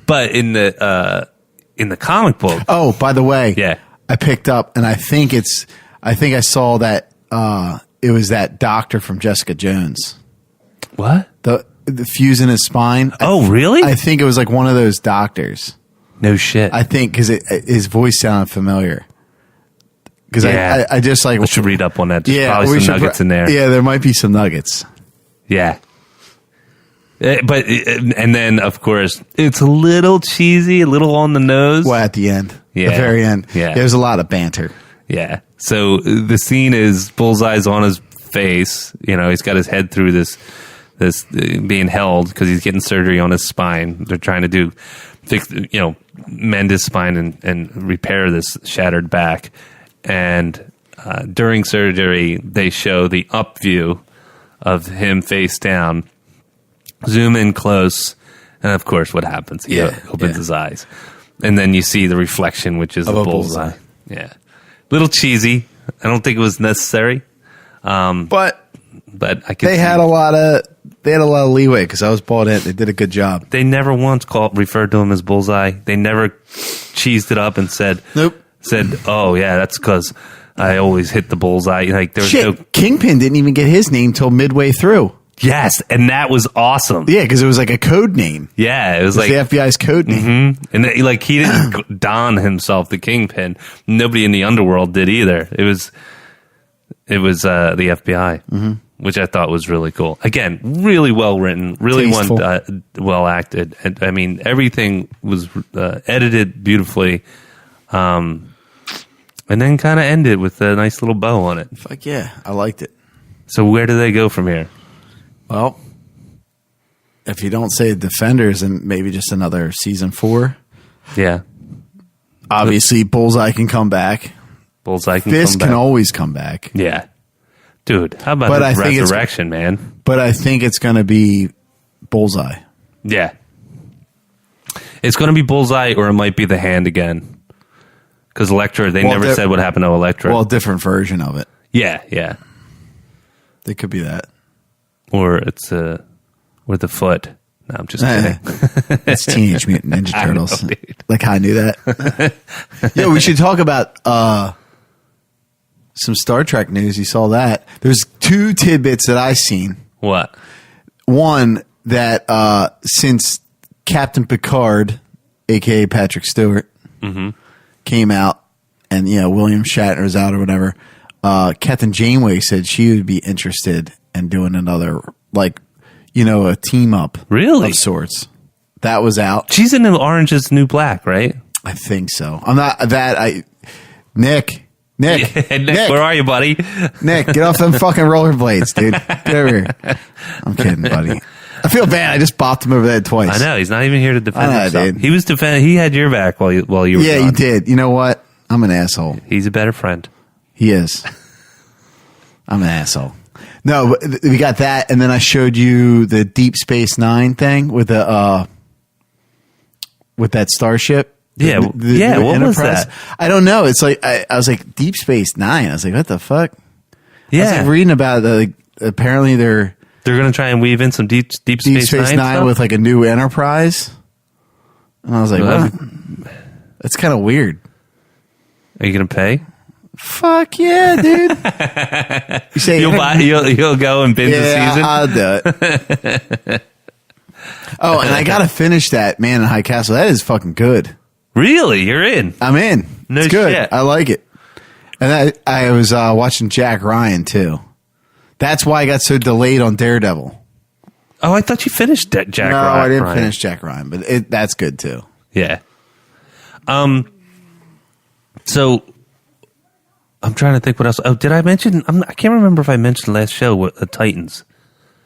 A: But in the comic book,
B: Oh, by the way.
A: yeah.
B: I picked up, and I think I saw that it was that doctor from Jessica Jones.
A: What?
B: The fusing his spine.
A: Oh, really?
B: I think it was like one of those doctors.
A: No shit.
B: I think because his voice sounded familiar. Because
A: Yeah.
B: I just like
A: I should read up on that. There's
B: yeah,
A: probably
B: we
A: some
B: should
A: nuggets in there.
B: Yeah, there might be some nuggets.
A: Yeah. But and then of course it's a little cheesy, a little on the nose.
B: Well, at the end,
A: Yeah.
B: the very end,
A: Yeah.
B: there's a lot of banter.
A: Yeah. So the scene is Bullseye's on his face. You know, he's got his head through this being held because he's getting surgery on his spine. They're trying to mend his spine and repair this shattered back. And during surgery, they show the up view of him face down, zoom in close, and of course, what happens? He opens his eyes. And then you see the reflection, which is
B: Of
A: the
B: a
A: bullseye.
B: bullseye.
A: Yeah. Little cheesy. I don't think it was necessary.
B: But
A: But I could
B: they
A: see
B: had a lot of leeway because I was bought in. They did a good job.
A: They never once referred to him as Bullseye. They never cheesed it up and said,
B: Nope.
A: oh yeah, that's because I always hit the bullseye. Like there was
B: Shit,
A: no,
B: Kingpin didn't even get his name till midway through.
A: yes, and that was awesome.
B: Yeah, because it was like a code name.
A: Yeah, it was
B: It was
A: like,
B: the FBI's code name.
A: and like he didn't don himself the Kingpin. Nobody in the underworld did either. It was the FBI, which I thought was really cool. Again, really well written, really
B: Tasteful.
A: well acted. And I mean, everything was edited beautifully. And then kind of ended with a nice little bow on it.
B: Fuck yeah, I liked it.
A: So where do they go from here?
B: Well, if you don't say Defenders, and maybe just another season 4.
A: Yeah,
B: Obviously, Bullseye can come back.
A: Bullseye can
B: Fisk
A: come back.
B: can always come back.
A: Yeah, dude, how about
B: But
A: his
B: I think it's-
A: resurrection, man?
B: But I think it's going to be Bullseye.
A: Yeah, it's going to be Bullseye, or it might be the Hand again. Because Elektra, they never said what happened to Elektra.
B: Well, a different version of it.
A: yeah.
B: It could be that.
A: Or it's or the Foot. No, I'm just kidding.
B: It's Teenage Mutant Ninja
A: I know,
B: Turtles.
A: dude.
B: Like how I knew that. Yeah, we should talk about some Star Trek news. You saw that. There's 2 tidbits that I seen.
A: What?
B: One, that since Captain Picard, a.k.a. Patrick Stewart, came out, and William Shatner's out or whatever, Captain Janeway said she would be interested in doing another, a team up
A: Really?
B: of sorts. That was out.
A: She's in the Orange is the New Black, right?
B: I think so. I'm not that. Nick, Nick,
A: Nick, where are you, buddy?
B: Nick, get off them fucking rollerblades, dude. Get over here. I'm kidding, buddy. I feel bad. I just bopped him over the head twice.
A: I know he's not even here to defend himself.
B: Dude.
A: He was defending. He had your back while you were.
B: Yeah,
A: gone.
B: you did. You know what? I'm an asshole.
A: He's a better friend.
B: He is. I'm an asshole. No, but we got that, and then I showed you the Deep Space Nine thing with the with that starship.
A: Yeah,
B: the
A: what
B: Enterprise.
A: was that?
B: I don't know. It's like I was like Deep Space Nine. I was like, what the fuck?
A: Yeah,
B: I was like reading about it. Like, apparently they're
A: going to try and weave in some Deep Space
B: Nine
A: stuff?
B: with like a new Enterprise. And I was like,
A: Well,
B: what? That's kind of weird.
A: Are you going to pay?
B: Fuck yeah, dude! You say
A: You'll go and binge the season.
B: I'll do it. Oh, and I gotta finish that Man in High Castle. That is fucking good.
A: Really, you're in?
B: I'm in.
A: No
B: it's good.
A: shit.
B: I like it. And I was watching Jack Ryan too. That's why I got so delayed on Daredevil.
A: Oh, I thought you finished Jack Ryan.
B: No, I didn't finish Jack Ryan, but that's good too.
A: Yeah. So I'm trying to think what else. Oh, did I mention? I can't remember if I mentioned last show what the Titans.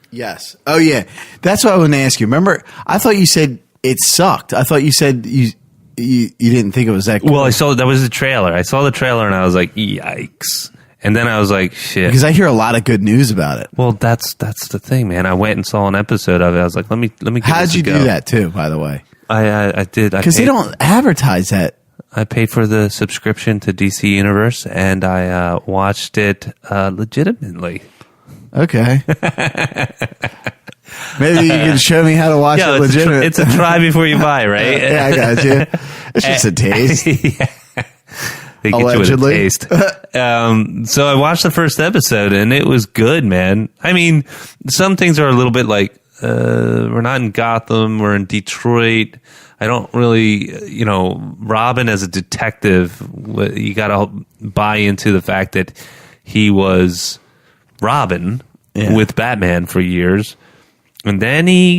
B: Yes. Oh yeah. That's what I was going to ask you. Remember, I thought you said it sucked. I thought you said you didn't think it was that cool.
A: Well, that was the trailer. I saw the trailer and I was like, yikes. And then I was like, shit.
B: Because I hear a lot of good news about it.
A: Well, that's the thing, man. I went and saw an episode of it. I was like, let me. Give
B: How'd
A: this
B: you
A: a go.
B: do that too? By the way,
A: I did.
B: Because they don't advertise that.
A: I paid for the subscription to DC Universe and I watched it legitimately.
B: Okay. Maybe you can show me how to watch it legitimately.
A: It's a try before you buy, right?
B: Yeah, I got you. It's just a taste.
A: Yeah. They get
B: Allegedly.
A: you with a taste. So I watched the first episode and it was good, man. I mean, some things are a little bit like, we're not in Gotham, we're in Detroit. I don't really, Robin as a detective, you got to buy into the fact that he was Robin with Batman for years. And then he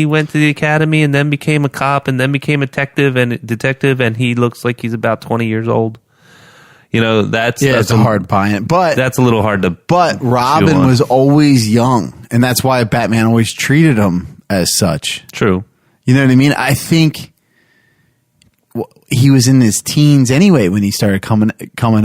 A: went to the academy and then became a cop and then became a detective and he looks like he's about 20 years old. That's
B: a hard buy-in, but
A: that's a little hard to.
B: But Robin was always young, and that's why Batman always treated him as such.
A: True.
B: You know what I mean? I think he was in his teens anyway when he started coming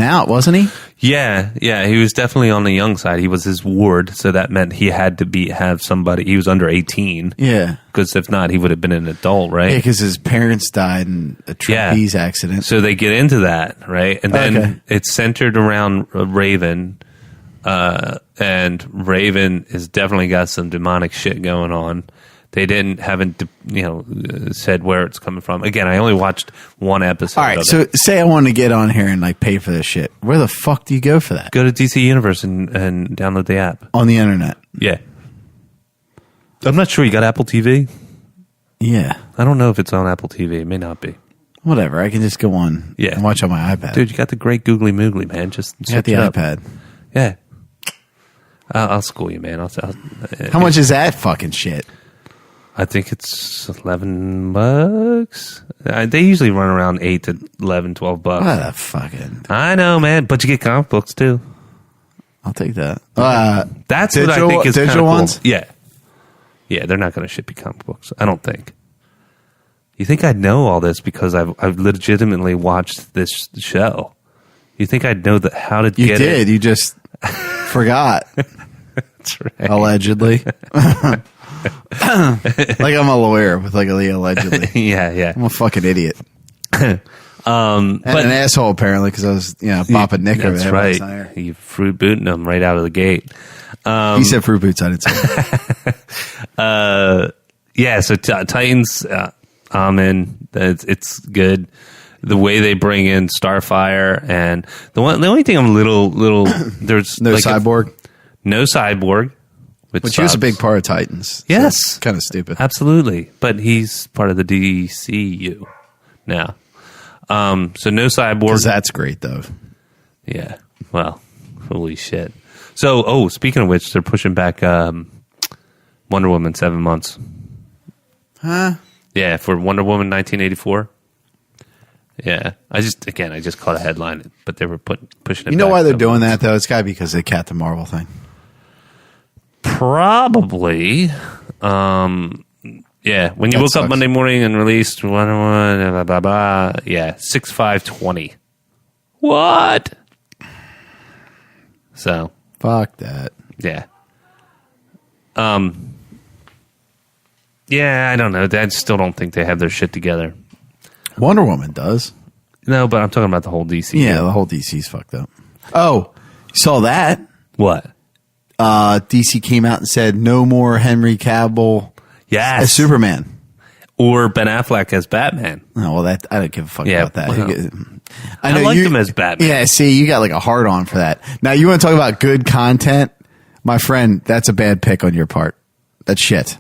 B: out, wasn't he?
A: Yeah. He was definitely on the young side. He was his ward, so that meant he had to have somebody. He was under 18.
B: Yeah,
A: because if not, he would have been an adult, right?
B: Yeah, because his parents died in a trapeze accident.
A: So they get into that, right? And then it's centered around Raven, and Raven has definitely got some demonic shit going on. They haven't said where it's coming from. Again, I only watched one episode.
B: All right, so say I want to get on here and like pay for this shit. Where the fuck do you go for that?
A: Go to DC Universe and download the app
B: on the internet.
A: Yeah, I'm not sure. You got Apple TV?
B: Yeah,
A: I don't know if it's on Apple TV. It may not be.
B: Whatever. I can just go on and watch on my iPad.
A: Dude, you got the great googly moogly, man. Just
B: got the iPad.
A: Yeah, I'll school you, man.
B: How much is that fucking shit?
A: I think it's $11. They usually run around $8 to $11, $12.
B: What a fucking...
A: I know, man. But you get comic books too.
B: I'll take that.
A: That's what I think is kind of cool.
B: Ones?
A: Yeah, they're not going to ship you comic books. I don't think. You think I'd know all this because I've legitimately watched this show? You think I'd know how to get it?
B: You did. You just forgot.
A: That's right.
B: Allegedly. Like I'm a lawyer with like the allegedly.
A: Yeah.
B: I'm a fucking idiot. And an asshole apparently because I was bopping Nick over there.
A: That's right. You fruit booting them right out of the gate.
B: He said fruit boots. I didn't say.
A: So Titans. I'm in. It's good. The way they bring in Starfire and the only thing I'm little there's
B: no Cyborg.
A: No Cyborg.
B: Which was a big part of Titans.
A: Yes.
B: So kind of stupid.
A: Absolutely. But he's part of the DCU now. So no Cyborg.
B: Because that's great, though.
A: Yeah. Well, holy shit. So, speaking of which, they're pushing back Wonder Woman 7 months.
B: Huh?
A: Yeah, for Wonder Woman 1984. Yeah. I just caught a headline, but they were pushing it.
B: You know
A: back
B: why they're
A: so
B: doing
A: much.
B: that though? It's got to be because of the Captain Marvel thing.
A: Probably. Yeah. When you
B: That
A: woke
B: sucks.
A: up Monday morning and released blah, blah, blah. Yeah. 6/5/20. What? So,
B: Fuck that.
A: yeah. Yeah, I don't know. I still don't think they have their shit together.
B: Wonder Woman does.
A: No, but I'm talking about the whole DC.
B: Yeah,
A: deal.
B: the whole DC's fucked up. Oh, you saw that?
A: What?
B: DC came out and said no more Henry Cavill
A: Yes.
B: as Superman.
A: Or Ben Affleck as Batman.
B: Oh, well, that I don't give a fuck
A: Yeah,
B: about that.
A: well,
B: I
A: I liked
B: you-
A: him as Batman.
B: Yeah, see, you got like a hard on for that. Now, you want to talk about good content? My friend, that's a bad pick on your part. That's shit.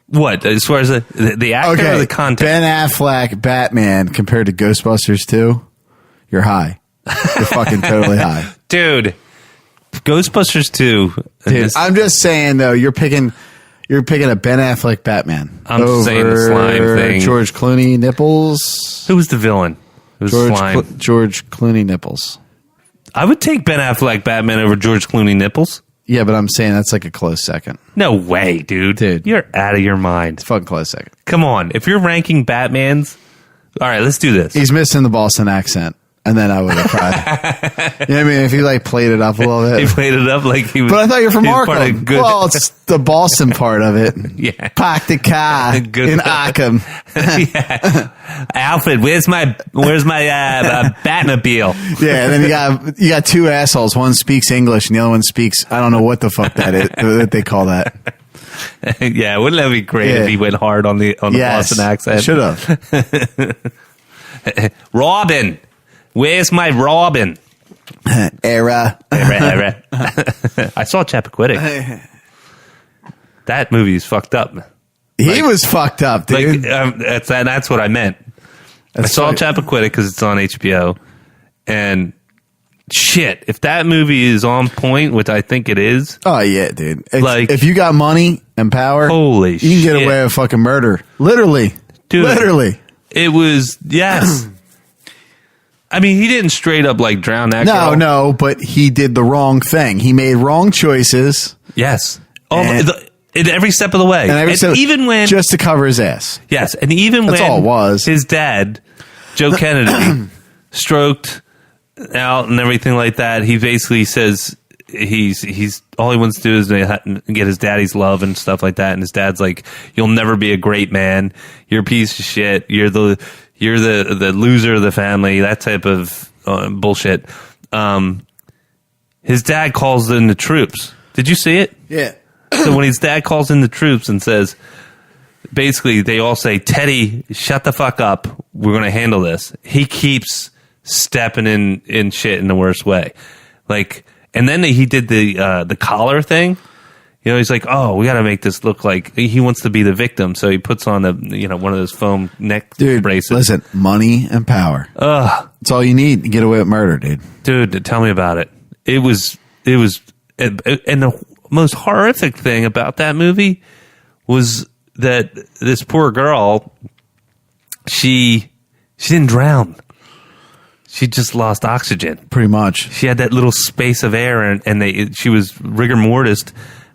A: What? As far as the actor or the content?
B: Ben Affleck, Batman, compared to Ghostbusters 2, you're high. You're fucking totally high.
A: Dude, Ghostbusters 2.
B: Dude, I'm just saying, though, you're picking a Ben Affleck Batman.
A: I'm just saying the slime thing.
B: George Clooney nipples.
A: Who was the villain? It was Slime.
B: George Clooney nipples.
A: I would take Ben Affleck Batman over George Clooney nipples.
B: Yeah, but I'm saying that's like a close second.
A: No way, dude.
B: Dude.
A: You're out of your mind.
B: Fucking close second.
A: Come on. If you're ranking Batmans, all right, let's do this.
B: He's missing the Boston accent, and then I would have cried. You know what I mean? If he like played it up a little
A: He
B: bit.
A: played it up like he was.
B: But I thought you were from
A: he was part
B: Markham.
A: of good-
B: Well, it's the Boston part of it.
A: Yeah.
B: Park the car
A: Good.
B: in Arkham.
A: Yeah. Alfred, where's my Batmobile?
B: Yeah, and then you got two assholes. One speaks English, and the other one speaks. I don't know what the fuck that is. That they call that.
A: Yeah, wouldn't that be great
B: Yeah.
A: if he went hard on the Boston accent?
B: Should have.
A: Robin, where's my Robin?
B: Era.
A: I saw Chappaquiddick. That movie is fucked up.
B: He was fucked up, dude.
A: Like that's what I meant. I saw
B: funny.
A: Chappaquiddick because it's on HBO, and shit, if that movie is on point, which I think it is,
B: Oh yeah, dude.
A: Like-
B: If you got money and power,
A: Holy
B: you can get
A: shit.
B: away with fucking murder. Literally,
A: Dude.
B: Literally.
A: it was yes. I mean, he didn't straight up like drown that girl.
B: No, but he did the wrong thing. He made wrong choices,
A: Yes.
B: And-
A: In every step of the way.
B: and
A: even when
B: just to cover his ass.
A: yes, and even
B: That's
A: when
B: all it was.
A: his dad, Joe Kennedy, stroked out and everything like that, he basically says he's all he wants to do is get his daddy's love and stuff like that. And his dad's like, "You'll never be a great man. You're a piece of shit. You're the loser of the family." That type of bullshit. His dad calls in the troops. Did you see it?
B: Yeah.
A: So when his dad calls in the troops and says, basically they all say, "Teddy, shut the fuck up. We're going to handle this." He keeps stepping in shit in the worst way. Like, and then he did the collar thing. You know, he's like, "Oh, we got to make this look like," he wants to be the victim. So he puts on one of those foam neck
B: Dude,
A: bracelets.
B: listen, money and power.
A: Ugh,
B: That's all you need to get away with murder, dude.
A: dude, tell me about it. It was, and the most horrific thing about that movie was that this poor girl, she didn't drown. She just lost oxygen.
B: Pretty much.
A: She had that little space of air, and she was rigor mortis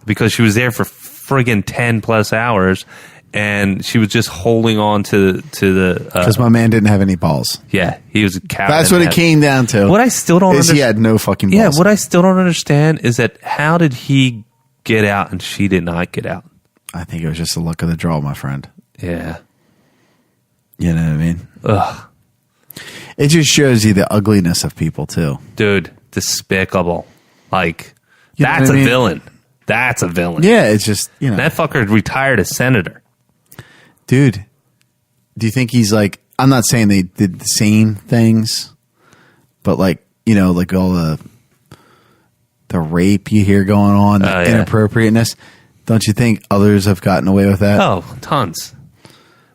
A: because she was there for friggin' 10 plus hours, and she was just holding on to the.
B: Because my man didn't have any balls.
A: Yeah, he was a coward.
B: That's what it came down to.
A: What I still don't
B: is he
A: understand.
B: had no fucking balls.
A: Yeah, what I still don't understand is that how did he get out and she did not get out?
B: I think it was just the luck of the draw, my friend.
A: Yeah.
B: You know what I mean?
A: Ugh.
B: It just shows you the ugliness of people, too.
A: Dude, despicable. Like,
B: You know
A: that's
B: what I
A: a
B: mean?
A: villain. That's a villain.
B: Yeah, it's just,
A: That fucker retired as senator.
B: Dude, do you think he's like, I'm not saying they did the same things, but like, like all the rape you hear going on, the inappropriateness. Don't you think others have gotten away with that?
A: Oh, tons.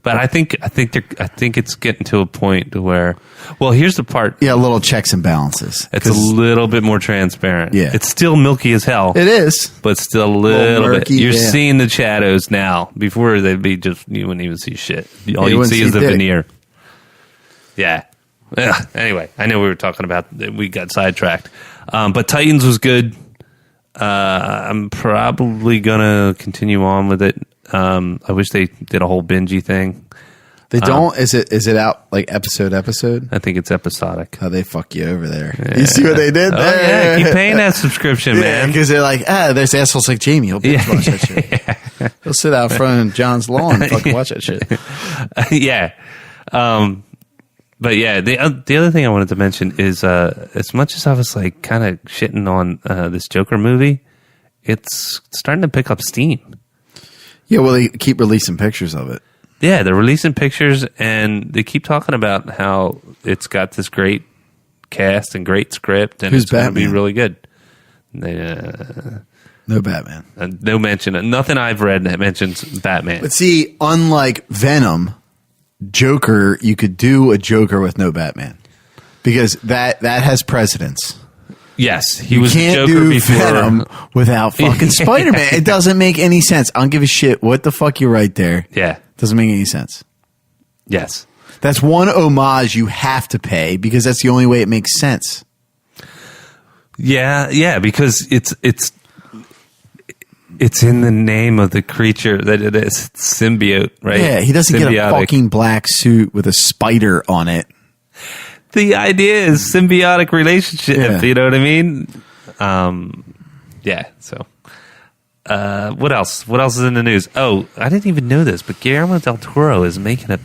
A: But I think it's getting to a point where, well, here's the part.
B: Yeah, little checks and balances.
A: It's a little bit more transparent.
B: Yeah.
A: It's still milky as hell.
B: It is.
A: But still a little bit.
B: murky,
A: You're
B: yeah.
A: seeing the shadows now. Before they'd be just, you wouldn't even see shit. All
B: you
A: you'd
B: wouldn't
A: see
B: see
A: is the
B: dick.
A: veneer. Yeah. Anyway, I know we were talking about, we got sidetracked. But Titans was good. I'm probably going to continue on with it. I wish they did a whole bingey thing.
B: They don't. Is it out like episode?
A: I think it's episodic.
B: How they fuck you over there. Yeah. You see what they did
A: Oh,
B: there?
A: yeah, keep paying that subscription, man.
B: Because they're like, there's assholes like Jamie. He'll binge watch that shit. He'll sit out front of John's lawn and fucking watch that shit.
A: Yeah. But yeah, the other thing I wanted to mention is, as much as I was like kind of shitting on this Joker movie, it's starting to pick up steam.
B: Yeah, well, they keep releasing pictures of it.
A: Yeah, they're releasing pictures, and they keep talking about how it's got this great cast and great script, and
B: Who's
A: it's going to be
B: Batman?
A: really good.
B: No Batman.
A: No mention. Nothing I've read that mentions Batman.
B: But see, unlike Venom, Joker, you could do a Joker with no Batman because that has precedence.
A: Yes, he
B: You
A: was
B: can't
A: Joker
B: do
A: before.
B: Venom without fucking Spider-Man. It doesn't make any sense. I don't give a shit what the fuck you write there.
A: Yeah.
B: Doesn't make any sense.
A: Yes.
B: That's one homage you have to pay because that's the only way it makes sense.
A: Yeah, because it's in the name of the creature that it is. It's symbiote, right?
B: Yeah, he doesn't get a
A: Symbiotic.
B: fucking black suit with a spider on it.
A: The idea is symbiotic relationship.
B: Yeah.
A: You know what I mean? Yeah. So, what else? What else is in the news? Oh, I didn't even know this, but Guillermo del Toro is making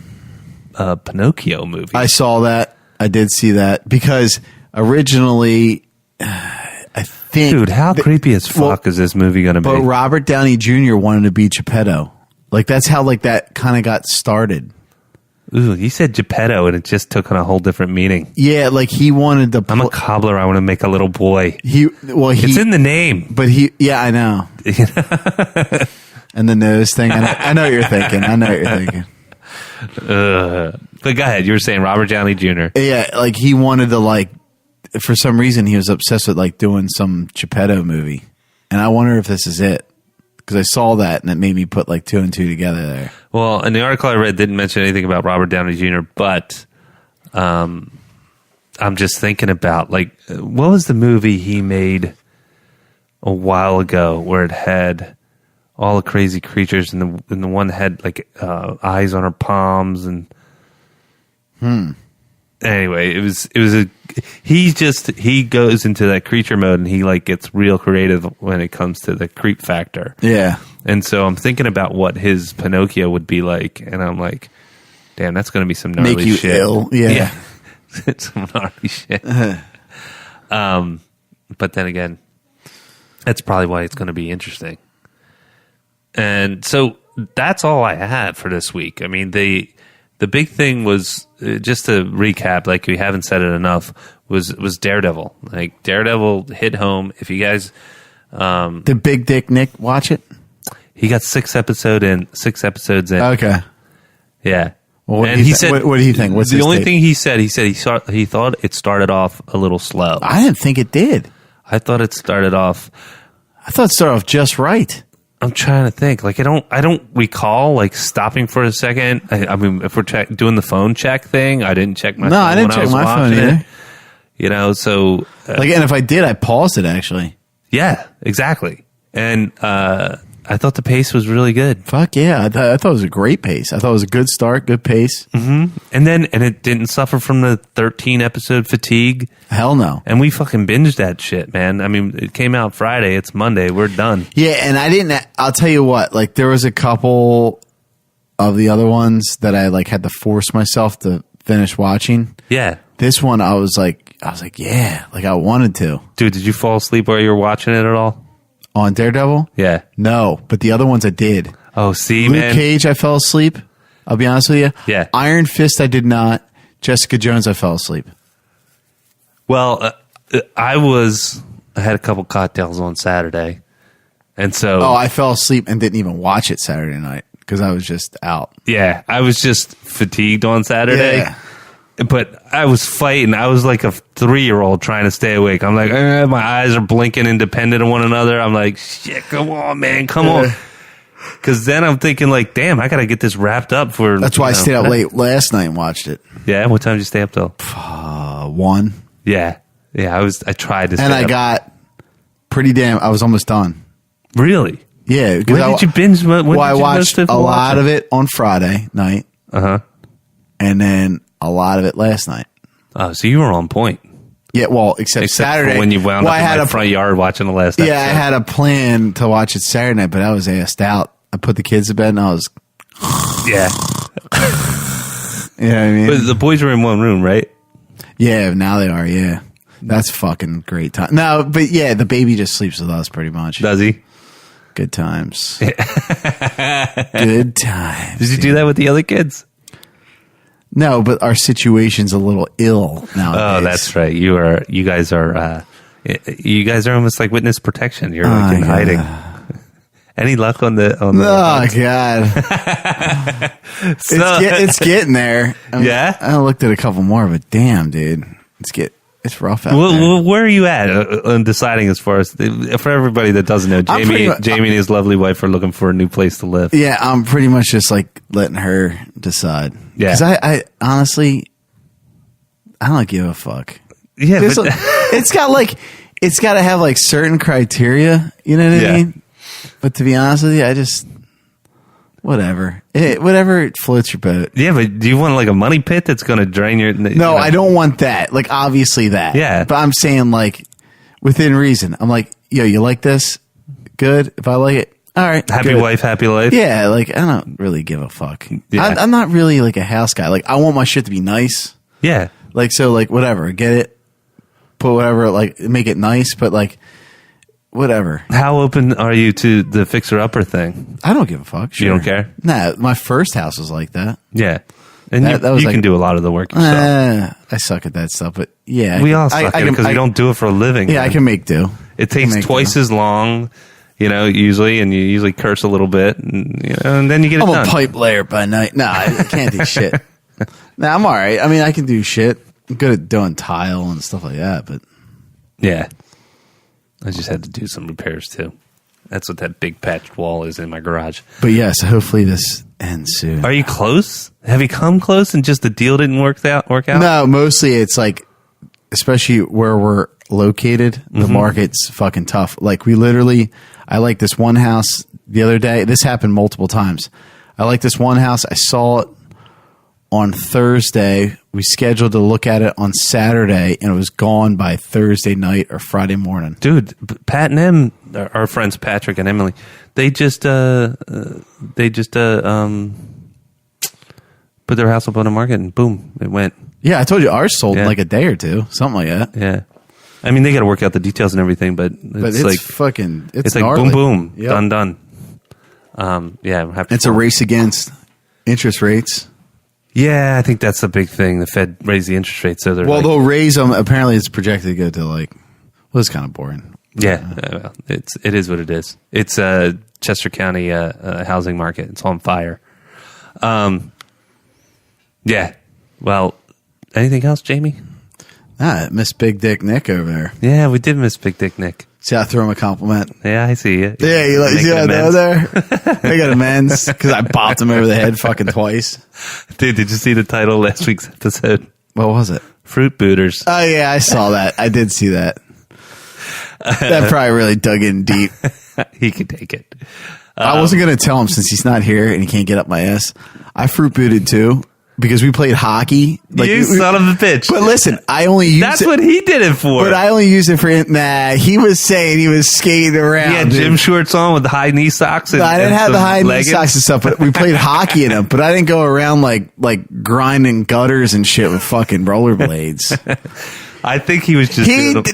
A: a Pinocchio movie.
B: I saw that. I did see that because originally, I think,
A: Dude, how creepy as fuck is this movie going to be?
B: But Robert Downey Jr. wanted to be Geppetto. Like that's how like that kind of got started.
A: Ooh, you said Geppetto, and it just took on a whole different meaning.
B: Yeah, like he wanted to.
A: I'm a cobbler. I want to make a little boy.
B: It's
A: in the name.
B: But yeah, I know. And the nose thing. I know what you're thinking.
A: But go ahead. You were saying Robert Downey Jr.
B: Yeah, like he wanted to like. For some reason, he was obsessed with like doing some Geppetto movie, and I wonder if this is it. Because I saw that and it made me put like 2 and 2 together there.
A: Well, and the article I read didn't mention anything about Robert Downey Jr., but I'm just thinking about like what was the movie he made a while ago where it had all the crazy creatures and the one had like eyes on her palms and anyway, he goes into that creature mode and he like gets real creative when it comes to the creep factor.
B: Yeah.
A: And so I'm thinking about what his Pinocchio would be like, and I'm like, damn, that's going to be some gnarly
B: Make you
A: shit.
B: ill. Yeah.
A: It's some gnarly shit. But then again, that's probably why it's going to be interesting. And so that's all I had for this week. I mean, the big thing was, just to recap, like we haven't said it enough, was Daredevil. Like Daredevil hit home. If you guys,
B: Did Big Dick Nick watch it?
A: he got 6 episodes in.
B: Okay.
A: Yeah.
B: Well,
A: and he said,
B: what do you think? What's
A: the
B: his
A: only
B: take?
A: thing he said he thought it started off a little slow.
B: I didn't think it did.
A: I thought it started off.
B: I thought it started off just right.
A: I'm trying to think. Like I don't recall like stopping for a second. I mean, if we're doing the phone check thing, I didn't check my.
B: No,
A: phone
B: I didn't
A: when
B: check
A: was
B: my phone
A: watching
B: either.
A: it. You know, so
B: Like, and if I did, I paused it actually.
A: yeah, exactly. And I thought the pace was really good.
B: Fuck yeah. I thought it was a great pace. I thought it was a good start, good pace.
A: And it didn't suffer from the 13 episode fatigue.
B: Hell no.
A: And we fucking binged that shit, man. I mean, it came out Friday. It's Monday. We're done.
B: Yeah, and I'll tell you what, like there was a couple of the other ones that I like had to force myself to finish watching.
A: Yeah.
B: This one I was like, yeah, like I wanted to.
A: Dude, did you fall asleep while you were watching it at all?
B: On Daredevil?
A: Yeah.
B: No, but the other ones I did.
A: Oh, see,
B: Luke
A: man.
B: Cage, I fell asleep. I'll be honest with you.
A: Yeah.
B: Iron Fist, I did not. Jessica Jones, I fell asleep.
A: Well, I had a couple cocktails on Saturday. And so,
B: Oh, I fell asleep and didn't even watch it Saturday night because I was just out.
A: yeah, I was just fatigued on Saturday.
B: Yeah.
A: But I was fighting. I was like a 3-year-old trying to stay awake. I'm like, my eyes are blinking independent of one another. I'm like, shit, come on, man, come on. Because then I'm thinking like, damn, I got to get this wrapped up for.
B: That's why I stayed out late last night and watched it.
A: Yeah, what time did you stay up till?
B: 1.
A: Yeah. I tried to.
B: And I got I was almost done.
A: Really?
B: Yeah.
A: When did you binge?
B: I watched a lot of it on Friday night. And then a lot of it last night.
A: Oh, so you were on point.
B: Yeah, well, except Saturday.
A: For when you wound up in my front yard watching the last episode.
B: Yeah, I had a plan to watch it Saturday night, but I was asked out. I put the kids to bed and I was...
A: Yeah.
B: You know what I mean?
A: But the boys were in one room, right?
B: Yeah, now they are, yeah. That's fucking great time. No, but yeah, the baby just sleeps with us pretty much.
A: Does he?
B: Good times. Good times.
A: Did you do that with the other kids?
B: No, but our situation's a little ill nowadays.
A: Oh, that's right. You guys are almost like witness protection. You're like in hiding. Any luck on the?
B: Oh God! It's getting there. I looked at a couple more, but damn, dude, it's rough out there.
A: Where are you at on deciding as far as for everybody that doesn't know? Jamie and his lovely wife are looking for a new place to live.
B: Yeah, I'm pretty much just like letting her decide. Yeah, because I honestly, I don't give a fuck.
A: Yeah, but
B: it's got to have like certain criteria. You know what I mean? But to be honest with you, I just whatever floats your boat.
A: Yeah, but do you want like a money pit that's going to drain your?
B: No, I don't want that. Like obviously that.
A: Yeah,
B: but I'm saying like within reason. I'm like, yo, you like this? Good. If I like it, all right.
A: Happy wife, happy life.
B: Yeah, like I don't really give a fuck.
A: Yeah.
B: I'm not really like a house guy. Like I want my shit to be nice.
A: Yeah.
B: Like so, like whatever. Get it. Put whatever. Like make it nice, but like. Whatever.
A: How open are you to the fixer-upper thing?
B: I don't give a fuck. Sure.
A: You don't care?
B: Nah, my first house was like that.
A: Yeah. And you can do a lot of the work yourself.
B: I suck at that stuff, but yeah.
A: We all suck at it because we don't do it for a living.
B: Yeah, man. I can make do.
A: It takes twice as long, usually, and you usually curse a little bit, and then you get it done.
B: I'm a pipe layer by night. Nah, I can't do shit. Nah, I'm all right. I mean, I can do shit. I'm good at doing tile and stuff like that, but...
A: Yeah. I just had to do some repairs too. That's what that big patched wall is in my garage.
B: But yes, hopefully this ends soon.
A: Are you close? Have you come close and just the deal didn't work out?
B: No, mostly it's like, especially where we're located, the market's fucking tough. Like I like this one house the other day. This happened multiple times. I like this one house. I saw it on Thursday. We scheduled to look at it on Saturday, and it was gone by Thursday night or Friday morning.
A: Dude, Pat and Em, our friends Patrick and Emily, they just put their house up on the market, and boom, it went.
B: Yeah, I told you ours sold in like a day or two, something like that.
A: Yeah, I mean they got to work out the details and everything, but it's like
B: fucking,
A: it's like
B: gnarly.
A: boom,
B: Yep.
A: done. Yeah,
B: it's a race against interest rates.
A: Yeah, I think that's the big thing. The Fed raised the interest rate, so
B: they'll raise them. Apparently, it's projected to go to like. Well, it's kind of boring.
A: Yeah, it is what it is. It's Chester County housing market. It's on fire. Yeah. Well, anything else, Jamie?
B: I miss Big Dick Nick over there.
A: Yeah, we did miss Big Dick Nick.
B: See, I throw him a compliment.
A: Yeah, I see you.
B: Yeah, you see what I did there? I got amends because I bopped him over the head fucking twice.
A: Dude, did you see the title of last week's episode?
B: What was it?
A: Fruit Booters.
B: Oh, yeah, I saw that. I did see that. That probably really dug in deep.
A: He can take it.
B: I wasn't going to tell him since he's not here and he can't get up my ass. I fruit booted too. Because we played hockey.
A: Like, you son of a bitch.
B: But listen, I only used
A: That's what he did it for.
B: But I only used it for him. Nah, he was saying he was skating around.
A: He had gym shorts on with the high knee socks.
B: And, I didn't have the high knee socks and stuff, but we played hockey in them. But I didn't go around like grinding gutters and shit with fucking rollerblades.
A: I think he was just.
B: He dabbled.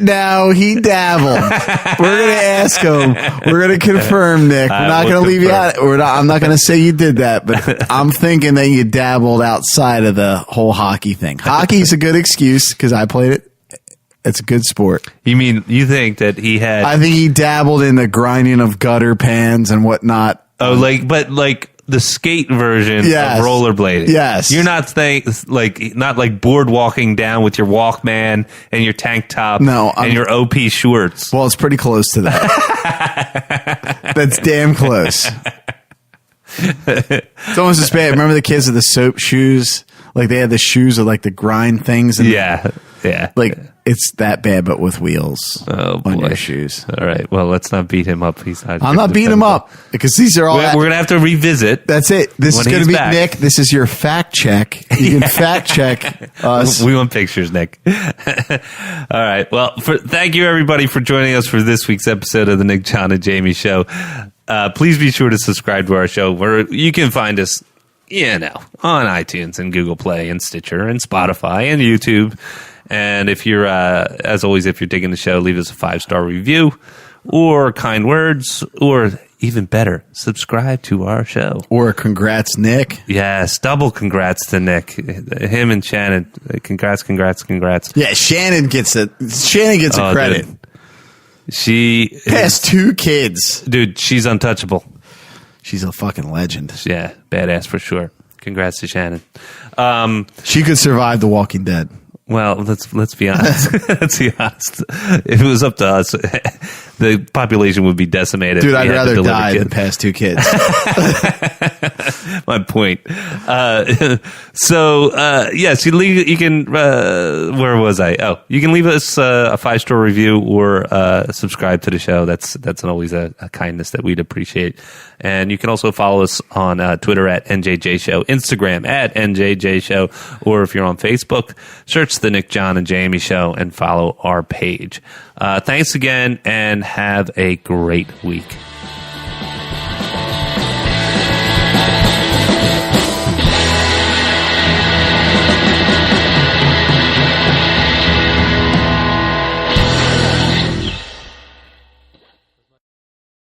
B: We're gonna ask him. We're gonna confirm, Nick. We're not gonna leave you out. I'm not gonna say you did that, but I'm thinking that you dabbled outside of the whole hockey thing. Hockey's a good excuse because I played it. It's a good sport.
A: You think that he had?
B: I think he dabbled in the grinding of gutter pans and whatnot.
A: Oh, but the skate version of rollerblading.
B: Yes.
A: You're not saying not like board walking down with your Walkman and your tank top and your OP shorts.
B: Well, it's pretty close to that. That's damn close. It's almost as bad. Remember the kids with the soap shoes? Like they had the shoes with like the grind things. And
A: Yeah.
B: Like, it's that bad, but with wheels
A: Oh,
B: on
A: boy.
B: your shoes.
A: All right. Well, let's not beat him up. He's not.
B: I'm not beating him up because these are all.
A: We're going to have to revisit.
B: That's it. This is
A: when
B: going to
A: he's
B: be
A: back.
B: Nick. This is your fact check. You can fact check us.
A: We want pictures, Nick. All right. Well, thank you, everybody, for joining us for this week's episode of the Nick, Jon, and Jamie Show. Please be sure to subscribe to our show where you can find us, on iTunes and Google Play and Stitcher and Spotify and YouTube. And if you're, as always, if you're digging the show, leave us a 5-star review or kind words, or even better, subscribe to our show.
B: Or congrats, Nick.
A: Yes, double congrats to Nick, him and Shannon. Congrats.
B: Yeah, Shannon gets a credit.
A: Dude. She
B: Has 2 kids.
A: dude, she's untouchable.
B: She's a fucking legend.
A: Yeah, badass for sure. Congrats to Shannon.
B: She could survive The Walking Dead.
A: Well, let's be honest. Let's be honest. If it was up to us, the population would be decimated.
B: Dude,
A: if we
B: I'd
A: had to
B: rather
A: deliver
B: die
A: kids.
B: than pass 2 kids.
A: My point. Yes, you can. Where was I? Oh, you can leave us a 5-star review or subscribe to the show. That's always a kindness that we'd appreciate. And you can also follow us on Twitter at NJJShow, Instagram at NJJShow, or if you're on Facebook, search the Nick, Jon, and Jamie Show and follow our page. Thanks again, and have a great week.